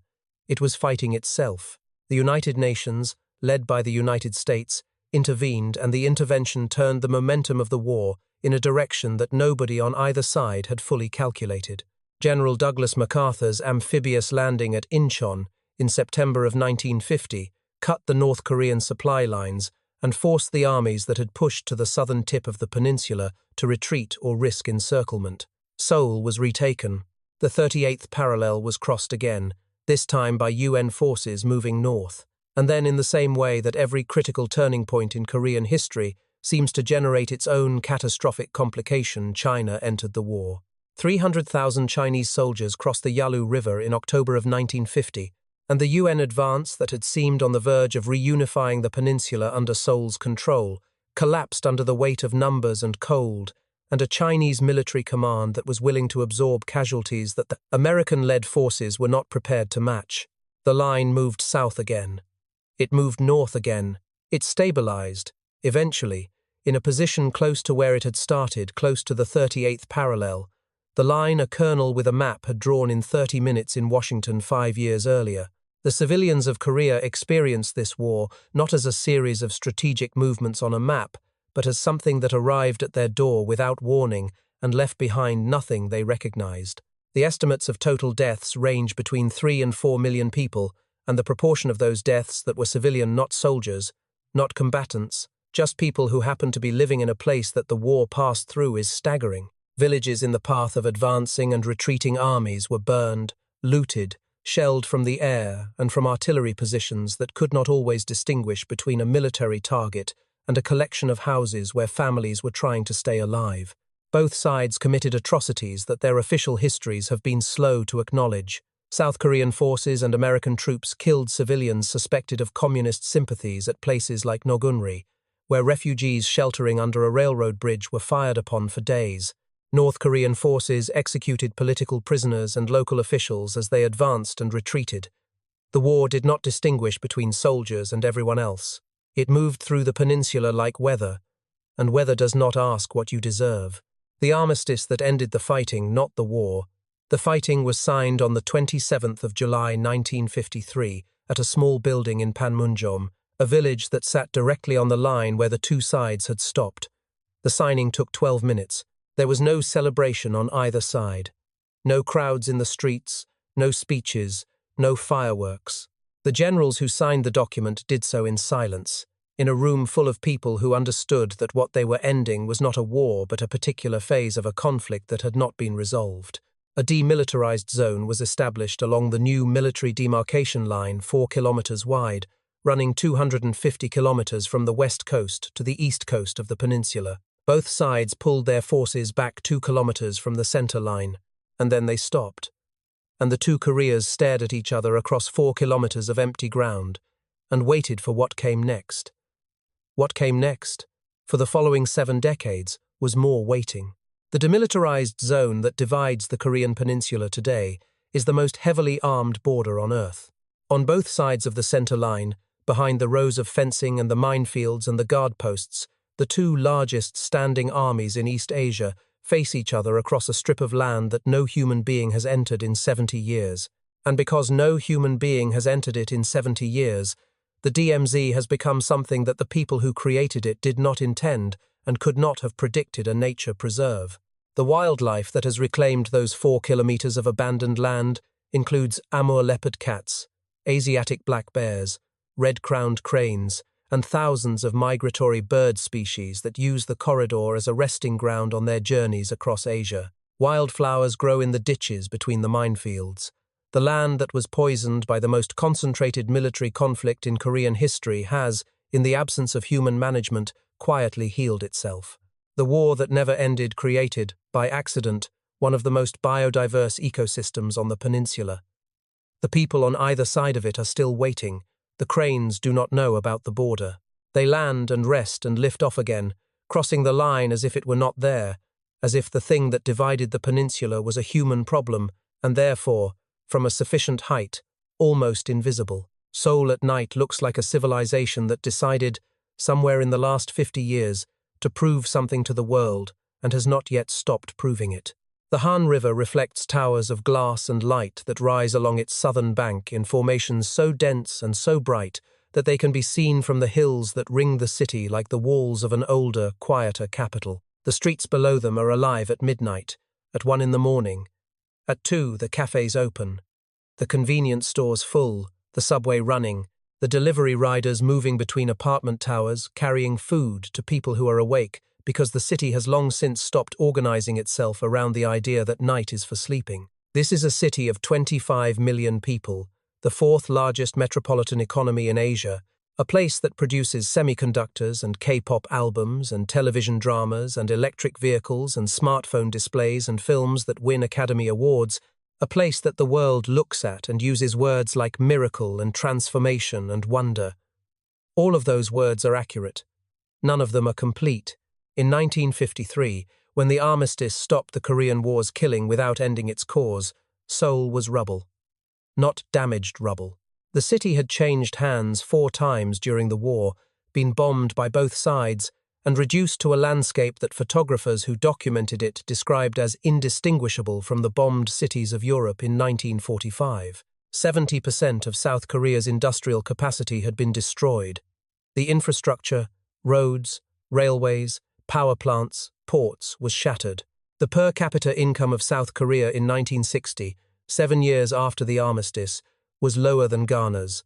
it was fighting itself. The United Nations, led by the United States, intervened, and the intervention turned the momentum of the war in a direction that nobody on either side had fully calculated. General Douglas MacArthur's amphibious landing at Incheon in September of 1950 cut the North Korean supply lines and forced the armies that had pushed to the southern tip of the peninsula to retreat or risk encirclement. Seoul was retaken. The 38th parallel was crossed again, this time by UN forces moving north. And then, in the same way that every critical turning point in Korean history seems to generate its own catastrophic complication, China entered the war. 300,000 Chinese soldiers crossed the Yalu River in October of 1950, and the UN advance that had seemed on the verge of reunifying the peninsula under Seoul's control collapsed under the weight of numbers and cold, and a Chinese military command that was willing to absorb casualties that the American-led forces were not prepared to match. The line moved south again. It moved north again. It stabilized, eventually, in a position close to where it had started, close to the 38th parallel, the line a colonel with a map had drawn in 30 minutes in Washington 5 years earlier. The civilians of Korea experienced this war not as a series of strategic movements on a map, but as something that arrived at their door without warning and left behind nothing they recognized. The estimates of total deaths range between 3 and 4 million people, and the proportion of those deaths that were civilian, not soldiers, not combatants, just people who happened to be living in a place that the war passed through, is staggering. Villages in the path of advancing and retreating armies were burned, looted, shelled from the air and from artillery positions that could not always distinguish between a military target and a collection of houses where families were trying to stay alive. Both sides committed atrocities that their official histories have been slow to acknowledge. South Korean forces and American troops killed civilians suspected of communist sympathies at places like Goguryeo, where refugees sheltering under a railroad bridge were fired upon for days. North Korean forces executed political prisoners and local officials as they advanced and retreated. The war did not distinguish between soldiers and everyone else. It moved through the peninsula like weather, and weather does not ask what you deserve. The armistice that ended the fighting, not the war. The fighting was signed on the 27th of July 1953 at a small building in Panmunjom, a village that sat directly on the line where the two sides had stopped. The signing took 12 minutes. There was no celebration on either side. No crowds in the streets, no speeches, no fireworks. The generals who signed the document did so in silence, in a room full of people who understood that what they were ending was not a war but a particular phase of a conflict that had not been resolved. A demilitarized zone was established along the new military demarcation line 4 kilometers wide, running 250 kilometers from the west coast to the east coast of the peninsula. Both sides pulled their forces back 2 kilometers from the center line, and then they stopped. And the two Koreas stared at each other across 4 kilometers of empty ground, and waited for what came next. What came next, for the following 7 decades, was more waiting. The demilitarized zone that divides the Korean Peninsula today is the most heavily armed border on Earth. On both sides of the center line, behind the rows of fencing and the minefields and the guard posts, the two largest standing armies in East Asia face each other across a strip of land that no human being has entered in 70 years. And because no human being has entered it in 70 years, the DMZ has become something that the people who created it did not intend and could not have predicted a nature preserve. The wildlife that has reclaimed those 4 kilometers of abandoned land includes Amur leopard cats, Asiatic black bears, red-crowned cranes, and thousands of migratory bird species that use the corridor as a resting ground on their journeys across Asia. Wildflowers grow in the ditches between the minefields. The land that was poisoned by the most concentrated military conflict in Korean history has, in the absence of human management, quietly healed itself. The war that never ended created, by accident, one of the most biodiverse ecosystems on the peninsula. The people on either side of it are still waiting. The cranes do not know about the border. They land and rest and lift off again, crossing the line as if it were not there, as if the thing that divided the peninsula was a human problem, and therefore, from a sufficient height, almost invisible. Seoul at night looks like a civilization that decided, somewhere in the last 50 years, to prove something to the world, and has not yet stopped proving it. The Han River reflects towers of glass and light that rise along its southern bank in formations so dense and so bright that they can be seen from the hills that ring the city like the walls of an older, quieter capital. The streets below them are alive at midnight, at 1 in the morning. At 2, the cafes open, the convenience stores full, the subway running, the delivery riders moving between apartment towers, carrying food to people who are awake, because the city has long since stopped organizing itself around the idea that night is for sleeping. This is a city of 25 million people, the 4th largest metropolitan economy in Asia, a place that produces semiconductors and K-pop albums and television dramas and electric vehicles and smartphone displays and films that win Academy Awards, a place that the world looks at and uses words like miracle and transformation and wonder. All of those words are accurate. None of them are complete. In 1953, when the armistice stopped the Korean War's killing without ending its cause, Seoul was rubble. Not damaged rubble. The city had changed hands 4 times during the war, been bombed by both sides, and reduced to a landscape that photographers who documented it described as indistinguishable from the bombed cities of Europe in 1945. 70% of South Korea's industrial capacity had been destroyed. The infrastructure, roads, railways, power plants, ports was shattered. The per capita income of South Korea in 1960, 7 years after the armistice, was lower than Ghana's,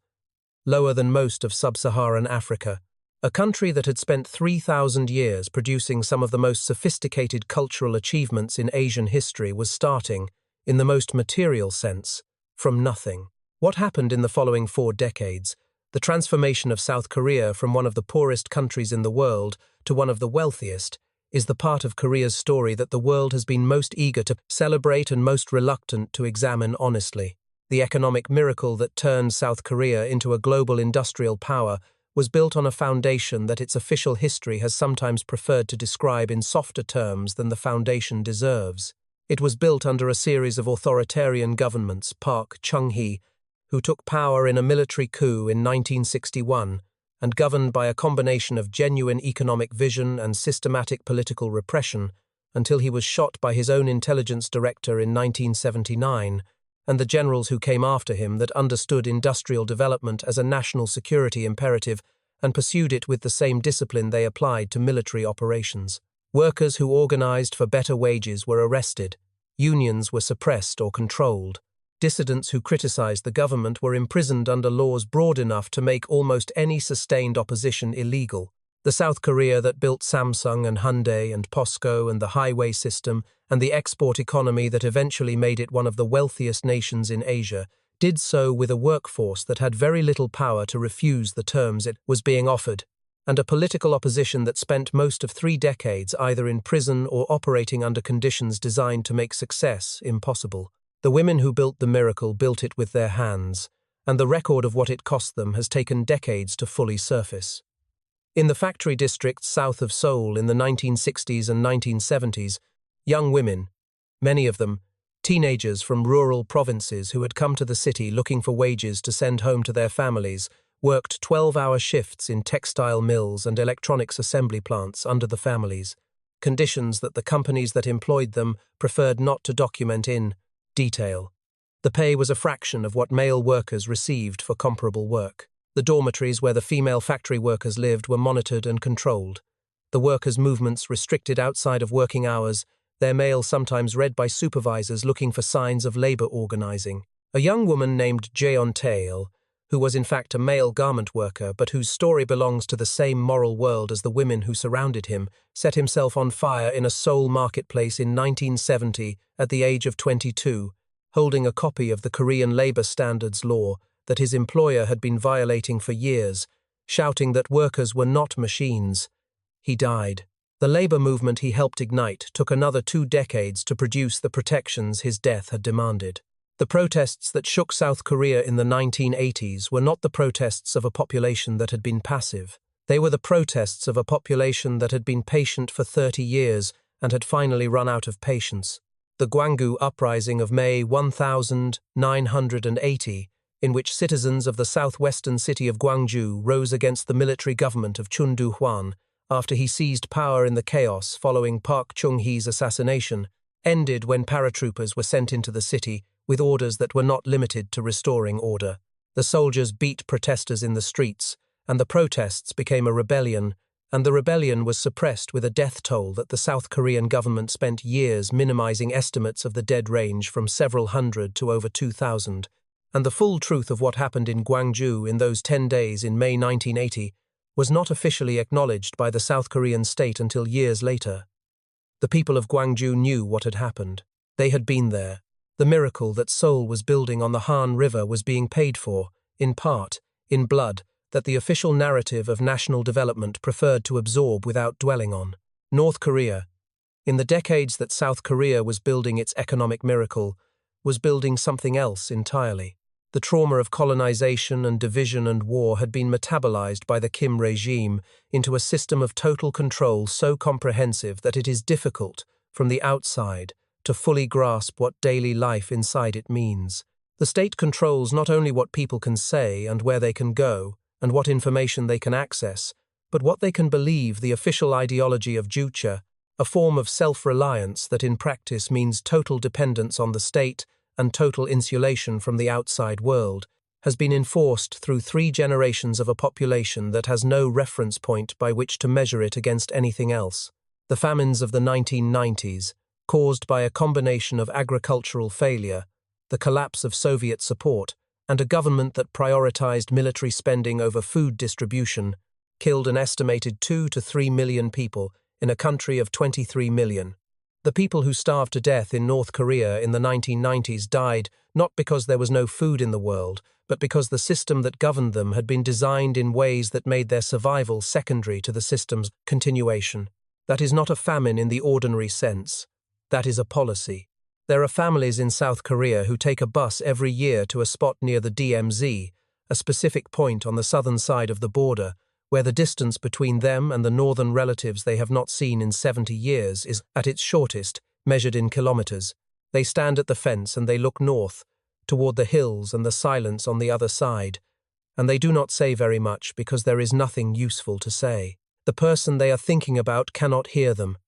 lower than most of sub-Saharan Africa. A country that had spent 3,000 years producing some of the most sophisticated cultural achievements in Asian history was starting, in the most material sense, from nothing. What happened in the following 4 decades, the transformation of South Korea from one of the poorest countries in the world to one of the wealthiest, is the part of Korea's story that the world has been most eager to celebrate and most reluctant to examine honestly. The economic miracle that turned South Korea into a global industrial power was built on a foundation that its official history has sometimes preferred to describe in softer terms than the foundation deserves. It was built under a series of authoritarian governments, Park Chung-hee, who took power in a military coup in 1961, and governed by a combination of genuine economic vision and systematic political repression, until he was shot by his own intelligence director in 1979, and the generals who came after him that understood industrial development as a national security imperative and pursued it with the same discipline they applied to military operations. Workers who organized for better wages were arrested. Unions were suppressed or controlled. Dissidents who criticized the government were imprisoned under laws broad enough to make almost any sustained opposition illegal. The South Korea that built Samsung and Hyundai and POSCO and the highway system and the export economy that eventually made it one of the wealthiest nations in Asia did so with a workforce that had very little power to refuse the terms it was being offered, and a political opposition that spent most of 3 decades either in prison or operating under conditions designed to make success impossible. The women who built the miracle built it with their hands, and the record of what it cost them has taken decades to fully surface. In the factory districts south of Seoul in the 1960s and 1970s, young women, many of them teenagers from rural provinces who had come to the city looking for wages to send home to their families, worked 12-hour shifts in textile mills and electronics assembly plants under the families, conditions that the companies that employed them preferred not to document in detail. The pay was a fraction of what male workers received for comparable work. The dormitories where the female factory workers lived were monitored and controlled. The workers' movements restricted outside of working hours, their mail sometimes read by supervisors looking for signs of labor organizing. A young woman named Jeon Tae-il, who was in fact a male garment worker but whose story belongs to the same moral world as the women who surrounded him, set himself on fire in a Seoul marketplace in 1970 at the age of 22, holding a copy of the Korean labor standards law that his employer had been violating for years, shouting that workers were not machines. He died. The labor movement he helped ignite took another 2 decades to produce the protections his death had demanded. The protests that shook South Korea in the 1980s were not the protests of a population that had been passive. They were the protests of a population that had been patient for 30 years and had finally run out of patience. The Gwangju Uprising of May 1980, in which citizens of the southwestern city of Gwangju rose against the military government of Chun Do-hwan after he seized power in the chaos following Park Chung-hee's assassination, ended when paratroopers were sent into the city with orders that were not limited to restoring order. The soldiers beat protesters in the streets, and the protests became a rebellion, and the rebellion was suppressed with a death toll that the South Korean government spent years minimizing. Estimates of the dead range from several hundred to over 2,000. And the full truth of what happened in Gwangju in those 10 days in May 1980 was not officially acknowledged by the South Korean state until years later. The people of Gwangju knew what had happened. They had been there. The miracle that Seoul was building on the Han River was being paid for, in part, in blood, that the official narrative of national development preferred to absorb without dwelling on. North Korea, in the decades that South Korea was building its economic miracle, was building something else entirely. The trauma of colonization and division and war had been metabolized by the Kim regime into a system of total control so comprehensive that it is difficult, from the outside, to fully grasp what daily life inside it means. The state controls not only what people can say and where they can go, and what information they can access, but what they can believe. The official ideology of Juche, a form of self-reliance that in practice means total dependence on the state and total insulation from the outside world, has been enforced through 3 generations of a population that has no reference point by which to measure it against anything else. The famines of the 1990s, caused by a combination of agricultural failure, the collapse of Soviet support, and a government that prioritized military spending over food distribution, killed an estimated 2 to 3 million people in a country of 23 million. The people who starved to death in North Korea in the 1990s died not because there was no food in the world, but because the system that governed them had been designed in ways that made their survival secondary to the system's continuation. That is not a famine in the ordinary sense. That is a policy. There are families in South Korea who take a bus every year to a spot near the DMZ, a specific point on the southern side of the border, where the distance between them and the northern relatives they have not seen in 70 years is, at its shortest, measured in kilometers. They stand at the fence and they look north, toward the hills and the silence on the other side, and they do not say very much because there is nothing useful to say. The person they are thinking about cannot hear them,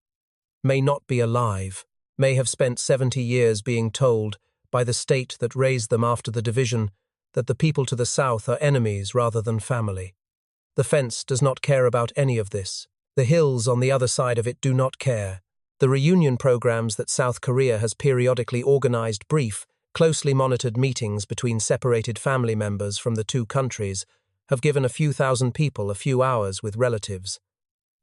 may not be alive, may have spent 70 years being told, by the state that raised them after the division, that the people to the south are enemies rather than family. The fence does not care about any of this. The hills on the other side of it do not care. The reunion programs that South Korea has periodically organized brief, closely monitored meetings between separated family members from the 2 countries have given a few thousand people a few hours with relatives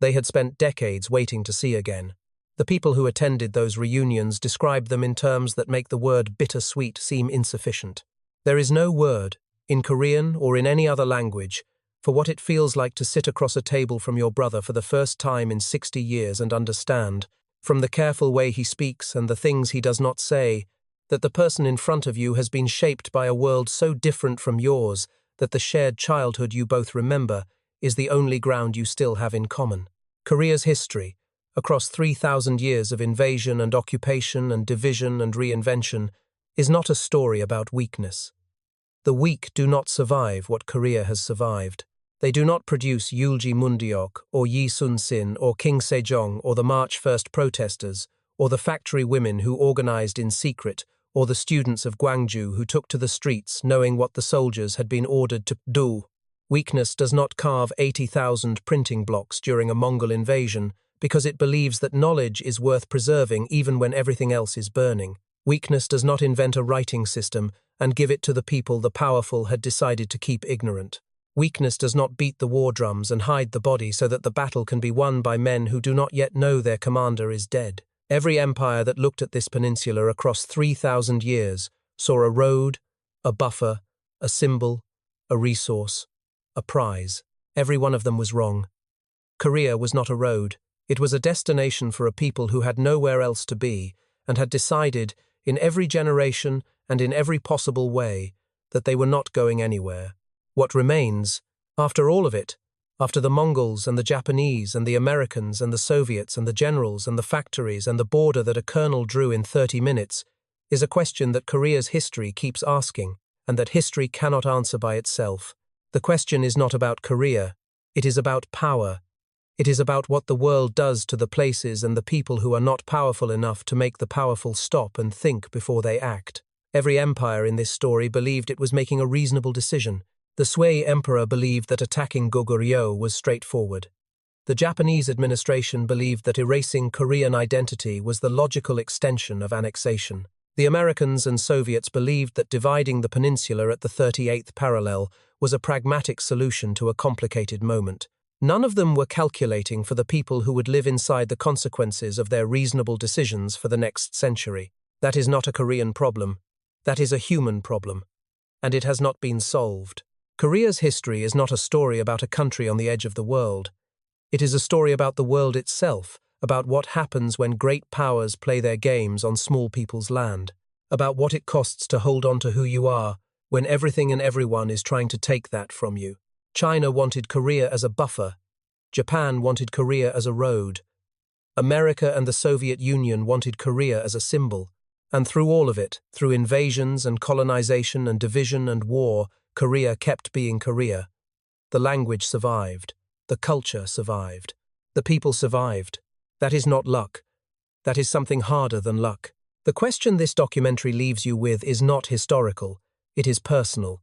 they had spent decades waiting to see again. The people who attended those reunions described them in terms that make the word bittersweet seem insufficient. There is no word, in Korean or in any other language, for what it feels like to sit across a table from your brother for the first time in 60 years and understand, from the careful way he speaks and the things he does not say, that the person in front of you has been shaped by a world so different from yours that the shared childhood you both remember is the only ground you still have in common. Korea's history, across 3,000 years of invasion and occupation and division and reinvention, is not a story about weakness. The weak do not survive what Korea has survived. They do not produce Yulji Mundeok or Yi Sun-sin or King Sejong or the March 1st protesters or the factory women who organized in secret or the students of Gwangju who took to the streets knowing what the soldiers had been ordered to do. Weakness does not carve 80,000 printing blocks during a Mongol invasion because it believes that knowledge is worth preserving even when everything else is burning. Weakness does not invent a writing system and give it to the people the powerful had decided to keep ignorant. Weakness does not beat the war drums and hide the body so that the battle can be won by men who do not yet know their commander is dead. Every empire that looked at this peninsula across 3,000 years saw a road, a buffer, a symbol, a resource, a prize. Every one of them was wrong. Korea was not a road. It was a destination for a people who had nowhere else to be and had decided, in every generation and in every possible way, that they were not going anywhere. What remains, after all of it, after the Mongols and the Japanese and the Americans and the Soviets and the generals and the factories and the border that a colonel drew in 30 minutes, is a question that Korea's history keeps asking and that history cannot answer by itself. The question is not about Korea. It is about power. It is about what the world does to the places and the people who are not powerful enough to make the powerful stop and think before they act. Every empire in this story believed it was making a reasonable decision. The Sui emperor believed that attacking Goguryeo was straightforward. The Japanese administration believed that erasing Korean identity was the logical extension of annexation. The Americans and Soviets believed that dividing the peninsula at the 38th parallel was a pragmatic solution to a complicated moment. None of them were calculating for the people who would live inside the consequences of their reasonable decisions for the next century. That is not a Korean problem. That is a human problem. And it has not been solved. Korea's history is not a story about a country on the edge of the world. It is a story about the world itself, about what happens when great powers play their games on small people's land, about what it costs to hold on to who you are when everything and everyone is trying to take that from you. China wanted Korea as a buffer. Japan wanted Korea as a road. America and the Soviet Union wanted Korea as a symbol. And through all of it, through invasions and colonization and division and war, Korea kept being Korea. The language survived. The culture survived. The people survived. That is not luck. That is something harder than luck. The question this documentary leaves you with is not historical. It is personal.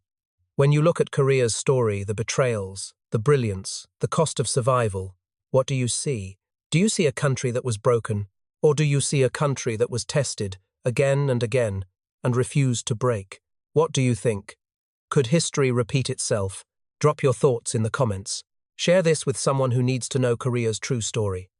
When you look at Korea's story, the betrayals, the brilliance, the cost of survival, what do you see? Do you see a country that was broken? Or do you see a country that was tested again and again and refused to break? What do you think? Could history repeat itself? Drop your thoughts in the comments. Share this with someone who needs to know Korea's true story.